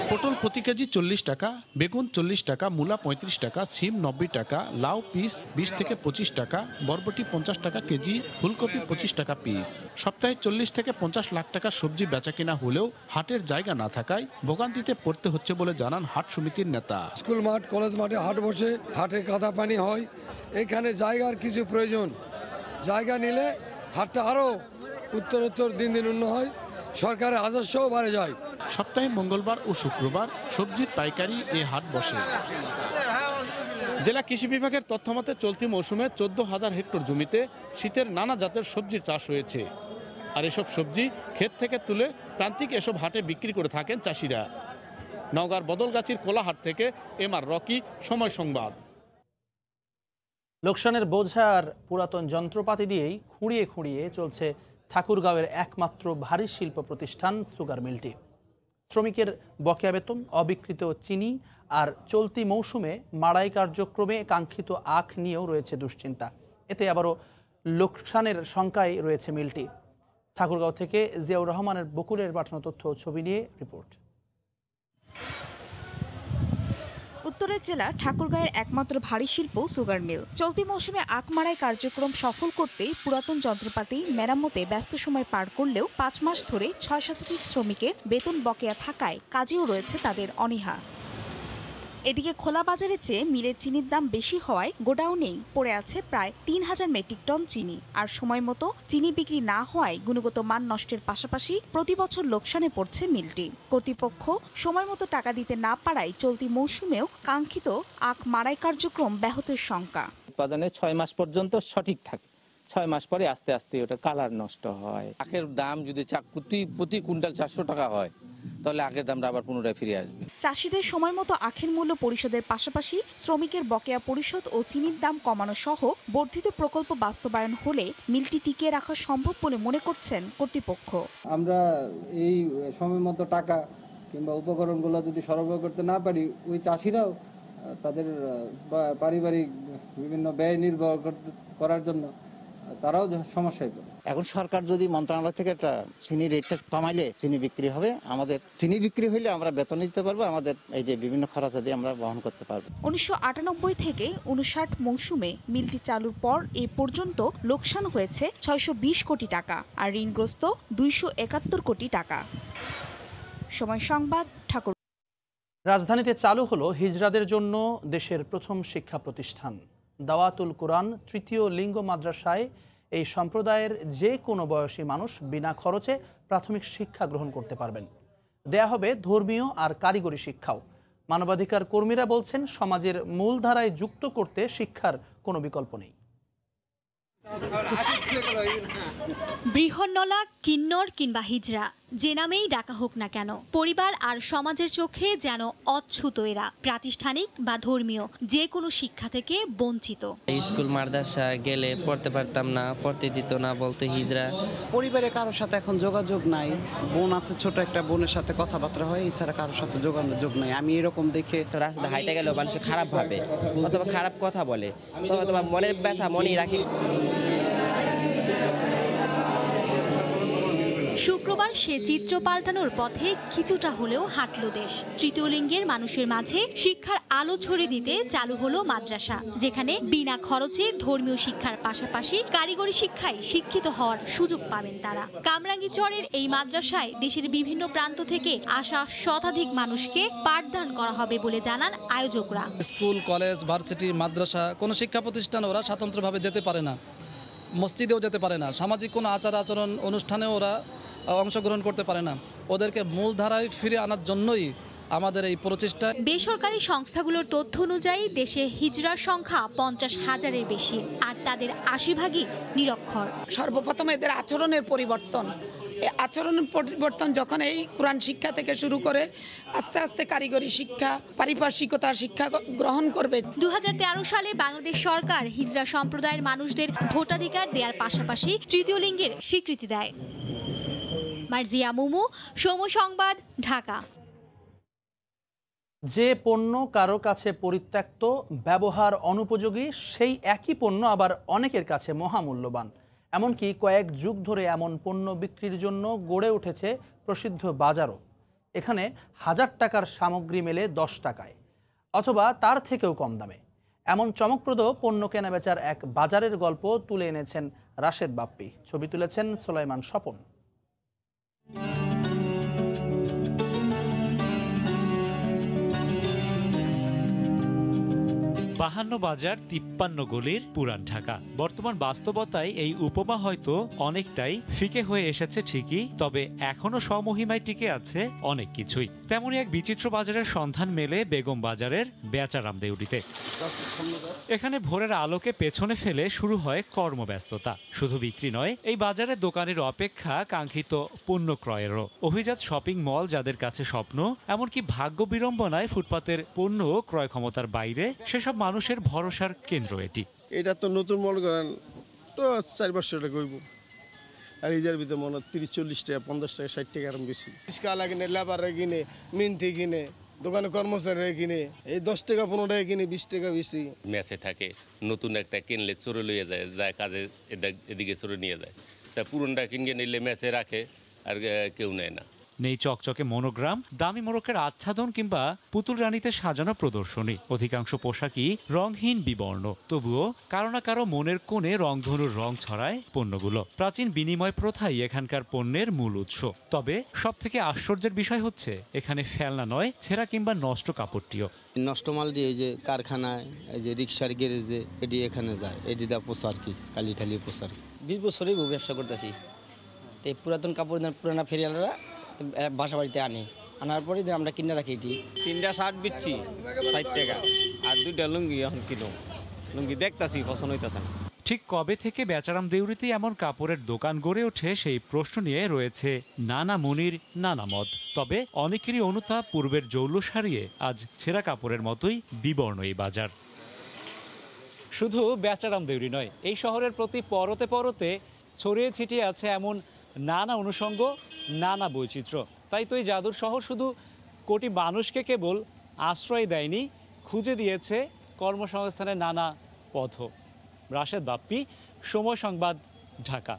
পটল প্রতি কেজি 40 টাকা, বেগুন 40 টাকা, মূলা 35 টাকা, সিম 90 টাকা, লাউ পিস 20 থেকে 25 টাকা, বরবটি 50 টাকা কেজি, ফুলকপি 25 টাকা পিস। সপ্তাহে 40 থেকে 50 লাখ টাকা সবজি বেচা কিনা হলেও হাটের জায়গা না থাকায় ভোগান্তিতে পড়তে হচ্ছে বলে জানান হাট সমিতির নেতা। স্কুল মাঠ, কলেজ মাঠে হাট বসে, হাটে কাদা পানি হয়, এখানে জায়গার কিছু প্রয়োজন। জায়গা নিলে হাটটা আরো উত্তরোত্তর দিন দিন উন্নত হয়, সরকারের রাজস্বও বাড়ে যায়। সপ্তাহে মঙ্গলবার ও শুক্রবার সবজির পাইকারি এ হাট বসে। জেলা কৃষি বিভাগের তথ্যমতে চলতি মৌসুমে 14,000 হেক্টর জমিতে শীতের নানা জাতের সবজির চাষ হয়েছে। আর এসব সবজি ক্ষেত থেকে তুলে প্রান্তিক এসব হাটে বিক্রি করে থাকেন চাষিরা। নওগাঁর বদলগাছির কোলাহাট থেকে MR রকি, সময় সংবাদ। লোকসানের বোঝা আর পুরাতন যন্ত্রপাতি দিয়েই খুঁড়িয়ে খুঁড়িয়ে চলছে ঠাকুরগাঁওয়ের একমাত্র ভারী শিল্প প্রতিষ্ঠান সুগার মিলটি। শ্রমিকের বকেয়া বেতন, অবিকৃত চিনি আর চলতি মৌসুমে মাড়াই কার্যক্রমে কাঙ্ক্ষিত আখ নিয়েও রয়েছে দুশ্চিন্তা। এতে আবারও লোকসানের শঙ্কায় রয়েছে মিলটি। ঠাকুরগাঁও থেকে জিয়াউর রহমানের বকুলের পাঠানো তথ্য ছবি নিয়ে রিপোর্ট। উত্তরের জেলা ঠাকুরগাঁয়ের একমাত্র ভারী শিল্প সুগার মিল। চলতি মৌসুমে আখ মাড়াই কার্যক্রম সফল করতে পুরাতন যন্ত্রপাতি মেরামতে ব্যস্ত সময় পার করলেও 5 মাস ধরে 6 শতাধিক শ্রমিকের বেতন বকেয়া থাকায় কাজেও রয়েছে তাদের অনীহা। এদিকে খোলা বাজারে চেয়ে মিলের চিনির দাম বেশি হওয়ায় গোডাউনেই পড়ে আছে প্রায় 3,000 মেট্রিক টন চিনি। আর সময় মতো চিনি বিক্রি না হওয়ায় গুণগত মান নষ্টের পাশাপাশি প্রতি বছর লোকসানে পড়ছে মিলটি। কর্তৃপক্ষ সময় মতো টাকা দিতে না পারায় চলতি মৌসুমেও কাঙ্ক্ষিত আখ মাড়াই কার্যক্রম ব্যাহতের শঙ্কা। উৎপাদনে 6 মাস পর্যন্ত সঠিক থাকে, 6 মাস পরে আস্তে আস্তে ওটা কালার নষ্ট হয়। আখের দাম যদি প্রতি কুইন্টাল 400 টাকা হয় তাহলে আগের দামটা আবার পুনরায় ফিরে আসবে। চাষিদের সময় মতো আখের মূল্য পরিশোধের পাশাপাশি শ্রমিকের বকেয়া পরিশোধ ও চিনির দাম কমানো সহ বর্ধিত প্রকল্প বাস্তবায়ন হলে মিলটি টিকিয়ে রাখা সম্ভব বলে মনে করছেন কর্তৃপক্ষ। আমরা এই সময় মতো টাকা কিংবা উপকরণগুলো যদি সরবরাহ করতে না পারি, ওই চাষিরাও তাদের পারিবারিক বিভিন্ন ব্যয় নির্বাহ করার জন্য তারাও সমস্যায় পড়ে। এখন সরকার যদি মন্ত্রণালয় থেকে একটা চিনি রেটটা কমাইলে চিনি বিক্রি হবে, আমাদের চিনি বিক্রি হইলে আমরা বেতন দিতে পারবো, আমাদের এই যে বিভিন্ন খরচ দিয়ে আমরা বহন করতে পারবো। 1998 থেকে 59 মৌসুমে মিলটি চালুর পর এ পর্যন্ত লোকসান হয়েছে 620 কোটি টাকা আর ঋণগ্রস্ত 271 কোটি টাকা। সময় সংবাদ, ঠাকুর। রাজধানীতে চালু হলো হিজড়াদের জন্য দেশের প্রথম শিক্ষা প্রতিষ্ঠান দাওয়াতুল কুরআন। তৃতীয় লিঙ্গ মাদ্রাসায় এই সম্প্রদায়ের যে কোনো বয়সী মানুষ বিনা খরচে প্রাথমিক শিক্ষা গ্রহণ করতে পারবেন। দেয়া হবে ধর্মীয় আর কারিগরি শিক্ষাও। মানবাধিকার কর্মীরা বলছেন, সমাজের মূলধারায় যুক্ত করতে শিক্ষার কোনো বিকল্প নেই। বৃহন্নলা, কিন্নর কিংবা হিজড়া, যে নামেই ডাকা হোক না কেন, পরিবার আর সমাজের চোখে যেন অচ্ছুত এরা। প্রাতিষ্ঠানিক বা ধর্মীয় যে কোনো শিক্ষা থেকে বঞ্চিত। স্কুল মাদ্রাসা গেলে পড়তে পারতাম না, পড়তে দিত না, বলতো হিজড়া। পরিবারে কারোর সাথে এখন যোগাযোগ নাই। বোন আছে, ছোট একটা বোনের সাথে কথাবার্তা হয়, এছাড়া কারোর সাথে যোগাযোগ নাই। আমি এরকম দেখে রাস্তা হাইটে গেলেও মানুষ খারাপ ভাবে অথবা খারাপ কথা বলে, অথবা মনের ব্যথা মনেই রাখি। শুক্রবার সে চিত্র পাল্টানোর পথে কিছুটা হলেও হাঁটল দেশ। তৃতীয় লিঙ্গের মানুষের মাঝে শিক্ষার আলো ছড়িয়ে দিতে চালু হলো মাদ্রাসা, যেখানে বিনা খরচে ধর্মীয় শিক্ষার পাশাপাশি কারিগরি শিক্ষায় শিক্ষিত হওয়ার সুযোগ পাবেন তারা। কামরাঙ্গীচরের এই মাদ্রাসায় দেশের বিভিন্ন প্রান্ত থেকে আসা শতাধিক মানুষকে পাঠদান করা হবে বলে জানান আয়োজকরা। স্কুল, কলেজ, ভার্সিটি, মাদ্রাসা কোনো শিক্ষা প্রতিষ্ঠানে ওরা স্বতন্ত্রভাবে যেতে পারে না, মসজিদেও যেতে পারে না, সামাজিক কোনো আচার আচরণ অনুষ্ঠানেও ওরা অংশগ্রহণ করতে পারে না। ওদেরকে মূলধারায় ফিরে আনার জন্যই আমাদের এই প্রচেষ্টা। বেসরকারি সংস্থাগুলোর তথ্য অনুযায়ী দেশে হিজড়ার সংখ্যা 50,000-এর বেশি, আর তাদের 80 ভাগই নিরক্ষর। সর্বপ্রথম এদের আচরণের পরিবর্তন, আচরণের পরিবর্তন যখন এই কোরআন শিক্ষা থেকে শুরু করে আস্তে আস্তে কারিগরি শিক্ষা, পারিপার্শ্বিকতা শিক্ষা গ্রহণ করবে। 2013 সালে বাংলাদেশ সরকার হিজড়া সম্প্রদায়ের মানুষদের ভোটাধিকার দেওয়ার পাশাপাশি তৃতীয় লিঙ্গের স্বীকৃতি দেয়। মার্জিয়া মুমু, সময় সংবাদ, ঢাকা। যে পণ্য কারো কাছে পরিত্যক্ত, ব্যবহার অনুপযোগী, সেই একই পণ্য আবার অনেকের কাছে মহামূল্যবান। এমনকি কয়েক যুগ ধরে এমন পণ্য বিক্রির জন্য গড়ে উঠেছে প্রসিদ্ধ বাজারও। এখানে 1000 টাকার সামগ্রী মেলে 10 টাকায় অথবা তার থেকেও কম দামে। এমন চমকপ্রদ পণ্য কেনাবেচার এক বাজারের গল্প তুলে এনেছেন রাশেদ বাপ্পি। ছবি তুলেছেন সোলাইমান স্বপন। 52 বাজার 53 গলির পুরান ঢাকা। বর্তমান বাস্তবতায় এই উপমা হয়তো অনেকটাই ফিকে হয়ে এসেছে ঠিকই, তবে এখনো স্বমহিমায় টিকে আছে অনেক কিছুই। তেমনই এক বিচিত্র বাজারের সন্ধান মেলে বেগম বাজারের বেচারাম দেউড়িতে। এখানে ভোরের আলোকে পেছনে ফেলে শুরু হয় কর্মব্যস্ততা। শুধু বিক্রি নয়, এই বাজারে দোকানের অপেক্ষা কাঙ্ক্ষিত পণ্য ক্রয়েরও। অভিজাত শপিং মল যাদের কাছে স্বপ্ন, এমনকি ভাগ্য বিড়ম্বনায় ফুটপাতের পণ্য ক্রয় ক্ষমতার বাইরে, সেসব মানুষের ভরসার কেন্দ্র এটি। এটা তো নতুন মনে করেন তো 4-500 টাকা হইব, আর এদের ভিতরে মনে 30-40 টাকা, 50 টাকা, 60 টাকা আরম বেশি। রিক্সাওয়ালা কিনে, লেবাররা কিনে, মিন্তি কিনে, দোকানে কর্মচারীরা কিনে, এই 10 টাকা 15 টাকা কিনে, 20 টাকা বেশি। মেসে থাকে, নতুন একটা কিনলে চোরে লইয়ে যায়, যায় কাজে এদিকে চোরে নিয়ে যায়। তা পুরনটা কিনে নিলে মেসে রাখে, আর কেউ নেয় না। নেই চকচকে মনোগ্রাম, দামি মোড়কের আচ্ছাদন কিংবা পুতুল রানীতে সাজানো প্রদর্শনী। অধিকাংশ পোশাকই রংহীন বিবর্ণ, তবুও কারো না কারো মনের কোণে রংধনুর রং ছড়ায় পণ্যগুলো। প্রাচীন বিনিময় প্রথাই এখানকার পণ্যের মূল উৎস। তবে সব থেকে আশ্চর্যের বিষয় হচ্ছে এখানে ফেলনা নয়, ছেঁড়া কিংবা নষ্ট কাপড়টিও। নষ্ট মাল দিয়ে এই যে কারখানায়, এই যে রিক্সার গ্যারেজে এটি এখানে যায়, এটি দা পোষা আর কি, কালি ঠালি পোষা। 20 বছরই ব্যবসা করতেছি। তো এই পুরাতন কাপড় পুরানা ফেরিয়ালরা বাসা বাড়িতে আনার পরে আমরা কিনে রাখি। এটি 3টা শার্ট বিচ্ছি 60 টাকা, আর 2টা লুঙ্গি এখন কিলো। লুঙ্গি দেখতাছি পছন্দ হইতাছে না। ঠিক কবে থেকে বেচারাম দেউড়িতে এমন কাপড়ের দোকান গড়ে ওঠে, সেই প্রশ্ন নিয়ে রয়েছে নানা মুনির নানা মত। তবে অনেকেরই অনুতাপ, পূর্বের জৌলুস হারিয়ে আজ ছেঁড়া কাপড়ের মতোই বিবর্ণ এই বাজার। শুধু বেচারাম দেউড়ি নয়, এই শহরের প্রতি পরতে পরতে ছড়িয়ে ছিটিয়ে আছে এমন নানা অনুষঙ্গ, নানা বৈচিত্র্য। তাই তো এই জাদুর শহর শুধু কোটি মানুষকে কেবল আশ্রয় দেয়নি, খুঁজে দিয়েছে কর্মসংস্থানের নানা পথ। রাশেদ বাপ্পি, সময় সংবাদ, ঢাকা।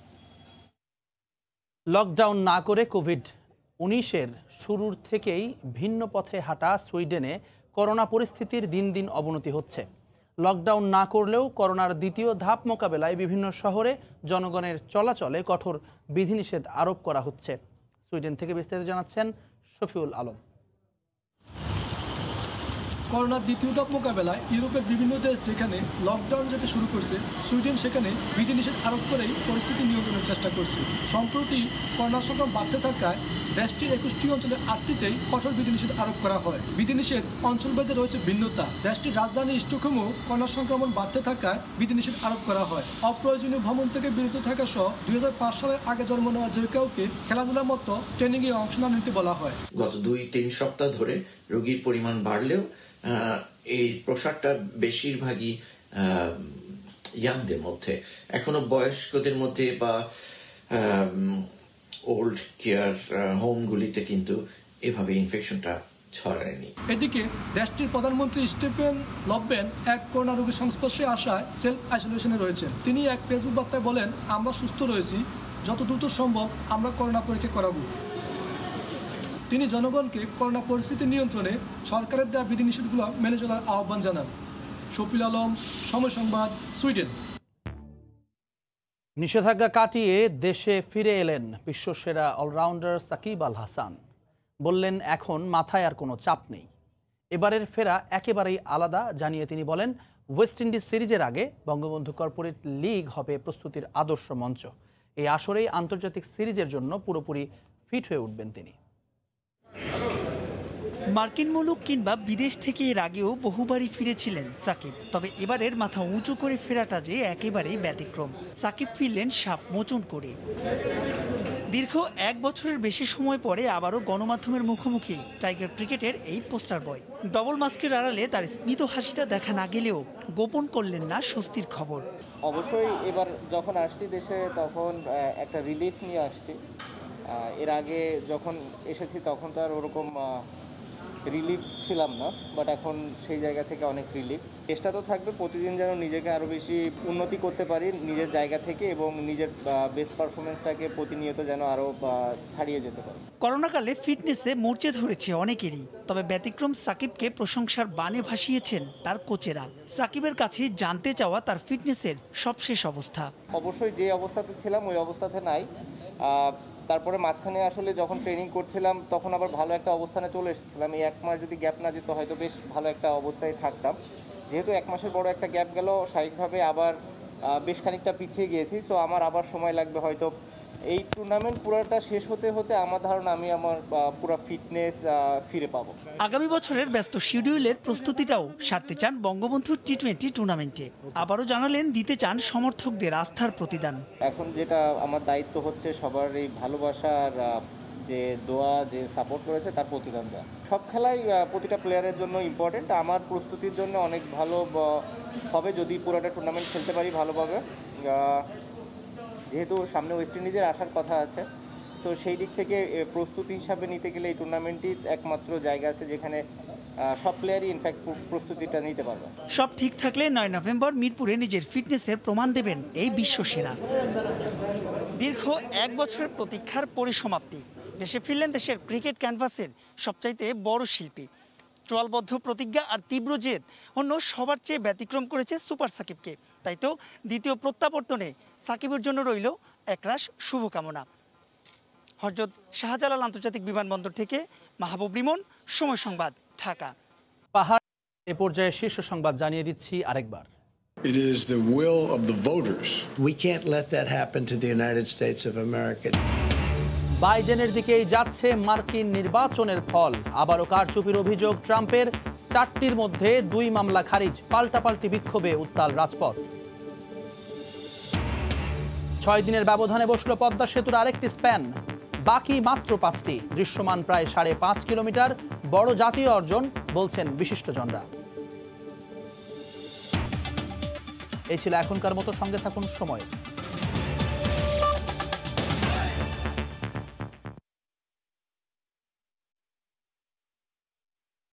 লকডাউন না করে কোভিড-19 শুরুর থেকেই ভিন্ন পথে হাঁটা সুইডেনে করোনা পরিস্থিতির দিন দিন অবনতি হচ্ছে। লকডাউন না করলেও করোনার দ্বিতীয় ধাপ মোকাবেলায় বিভিন্ন শহরে জনগণের চলাচলে কঠোর বিধিনিষেধ আরোপ করা হচ্ছে। সুইডেন থেকে বিস্তারিত জানাচ্ছেন শফিউল আলম। করোনার দ্বিতীয় ধাপ মোকাবেলায় ইউরোপের বিভিন্ন দেশ যেখানে লকডাউন যেতে শুরু করছে, সুইডেন সেখানে বিধিনিষেধ আরোপ করেই পরিস্থিতি নিয়ন্ত্রণের চেষ্টা করছে। সম্প্রতি করোনা সংক্রমণ বাড়তে থাকায় দেশটির 21টি অঞ্চলে 8টিতেই কঠোর বিধিনিষেধ আরোপ করা হয়। বিধিনিষেধ অঞ্চলভেদে রয়েছে ভিন্নতা। দেশটির রাজধানী স্টকহোমও করোনা সংক্রমণ বাড়তে থাকায় বিধিনিষেধ আরোপ করা হয়। অপ্রয়োজনীয় ভ্রমণ থেকে বিরত থাকা সহ 2005 সালের আগে জন্ম নেওয়া যে কাউকে খেলাধুলার মতো ট্রেনিংয়ে অংশ না নিতে বলা হয়। গত 2-3 সপ্তাহ ধরে রোগীর পরিমাণ বাড়লেও এই প্রসারটা বেশিরভাগই ইয়াংদের মধ্যে, এখনো বয়স্কদের মধ্যে বা ওল্ড কেয়ার হোমগুলিতে কিন্তু এভাবে ইনফেকশনটা ছড়ায়নি। এদিকে দেশটির প্রধানমন্ত্রী স্টিফেন লফভেন এক করোনা রোগীর সংস্পর্শে আসায় সেলফ আইসোলেশনে রয়েছেন। তিনি এক ফেসবুক বার্তায় বলেন, আমরা সুস্থ রয়েছি, যত দ্রুত সম্ভব আমরা করোনা পরীক্ষা করাবো। তিনি জনগণকে করোনা পরিস্থিতি নিয়ন্ত্রণে সরকারের দেওয়া বিধিনিষেধগুলো মেনে চলার আহ্বান জানান। শফিউল আলম, সময় সংবাদ, সুইডেন। নিষেধাজ্ঞা কাটিয়ে দেশে ফিরে এলেন বিশ্বসেরা অলরাউন্ডার সাকিব আল হাসান। বললেন, এখন মাথায় আর কোনো চাপ নেই। এবারের ফেরা একেবারেই আলাদা জানিয়ে তিনি বলেন, ওয়েস্ট ইন্ডিজ সিরিজের আগে বঙ্গবন্ধু কর্পোরেট লিগ হবে প্রস্তুতির আদর্শ মঞ্চ। এই আসরেই আন্তর্জাতিক সিরিজের জন্য পুরোপুরি ফিট হয়ে উঠবেন তিনি। মার্কিন মুলুক কিংবা বিদেশ থেকে এর আগেও বহুবারই ফিরেছিলেন সাকিব, তবে এবারের মাথা উঁচু করে ফেরাটা যে একেবারেই ব্যতিক্রম। সাকিব ফিরলেন সাপ মোচন করে। দীর্ঘ 1 বছরের বেশি সময় পরে আবারও গণমাধ্যমের মুখোমুখি টাইগার ক্রিকেটের এই পোস্টার বয়। ডবল মাস্কের আড়ালে তার স্মিত হাসিটা দেখা না গেলেও গোপন করলেন না স্বস্তির খবর। অবশ্যই এবার যখন আসছি দেশে তখন একটা রিলিফ নিয়ে আসছি। এর আগে যখন এসেছি তখন তো আর ওরকম রিলিফ ছিলাম না, বাট এখন সেই জায়গা থেকে অনেক রিলিফ। চেষ্টা তো থাকবে প্রতিদিন যেন নিজেকে আরও বেশি উন্নতি করতে পারি নিজের জায়গা থেকে, এবং নিজের বেস্ট পারফরমেন্সটাকে প্রতিনিয়ত যেন আরও ছাড়িয়ে যেতে পারি। করোনাকালে ফিটনেসে মরচে ধরেছে অনেকেরই, তবে ব্যতিক্রম সাকিবকে প্রশংসার বানে ভাসিয়েছেন তার কোচেরা। সাকিবের কাছে জানতে চাওয়া তার ফিটনেসের সবশেষ অবস্থা। অবশ্যই যে অবস্থাতে ছিলাম ওই অবস্থাতে নাই। তারপরে মাঝখানে আসলে যখন ট্রেনিং করছিলাম তখন আবার ভালো একটা অবস্থানে চলে এসেছিলাম। এই 1 মাস যদি গ্যাপ না যেত হয়তো বেশ ভালো একটা অবস্থায় থাকতাম। যেহেতু 1 মাসের বড় একটা গ্যাপ গেল, স্বাভাবিকভাবে আবার বেশ খানিকটা পিছিয়ে গিয়েছি। সো আমার আবার সময় লাগবে হয়তো এই টুর্নামেন্ট পুরোটা শেষ হতে হতে আমার ধারণা আমি আমার পুরো ফিটনেস ফিরে পাবো। আগামী বছরের ব্যস্ত শিডিউলের প্রস্তুতিটাও সারতে চান বঙ্গবন্ধু টি20 টুর্নামেন্টে। আবারও জানালেন দিতে চান সমর্থকদের আস্থার প্রতিদান। এখন যেটা আমার দায়িত্ব হচ্ছে সবার এই ভালোবাসা আর যে দোয়া, যে সাপোর্ট রয়েছে তার প্রতিদান দেওয়া। সব খেলাই প্রতিটা প্লেয়ারের জন্য ইম্পর্টেন্ট। আমার প্রস্তুতির জন্য অনেক ভালো হবে যদি পুরোটা টুর্নামেন্ট খেলতে পারি ভালোভাবে। যেহেতু সামনে ওয়েস্ট ইন্ডিজের আসার কথা আছে, তো সেই দিক থেকে প্রস্তুতি হিসাবে নিতে গেলে এই টুর্নামেন্টই একমাত্র জায়গা আছে যেখানে সব প্লেয়ারই ইনফ্যাক্ট প্রস্তুতিটা নিতে পারবে। সব ঠিক থাকলে 9 নভেম্বর মিরপুরে নিজের ফিটনেসের প্রমাণ দেবেন এই বিশ্বসেরা। দীর্ঘ 1 বছরের প্রতীক্ষার পরিসমাপ্তি। দেশে ফিরলেন দেশের ক্রিকেট ক্যানভাসের সবচাইতে বড় শিল্পী। চোয়ালবদ্ধ প্রতিজ্ঞা আর তীব্র জেদ অন্য সবার চেয়ে ব্যতিক্রম করেছে সুপার সাকিবকে। তাই তো দ্বিতীয় প্রত্যাবর্তনে সাকিবের জন্য রইল একরাশ শুভকামনা। হযরত শাহজালাল আন্তর্জাতিক বিমানবন্দর থেকে মাহবুব রিমন, সময় সংবাদ, ঢাকা। পাহাড় এ পর্যায়ে শীর্ষ সংবাদ জানিয়ে দিচ্ছি আরেকবার। It is the will of the voters. We can't let that happen to the United States of America. বাইডেনের দিকেই যাচ্ছে মার্কিন নির্বাচনের ফল। আবারও কারচুপির অভিযোগ ট্রাম্পের। 4টির মধ্যে 2 মামলা খারিজ। পাল্টাপাল্টি বিক্ষোভে উত্তাল রাজপথ। 6 দিনের ব্যবধানে বসল পদ্মা সেতুর আরেকটি স্প্যান। বাকি মাত্র 5টি। দৃশ্যমান প্রায় 5.5 কিলোমিটার। বড় জাতীয় অর্জন বলছেন বিশিষ্টজনরা। এই ছিল এখনকার মতো। সঙ্গে থাকুন সময়।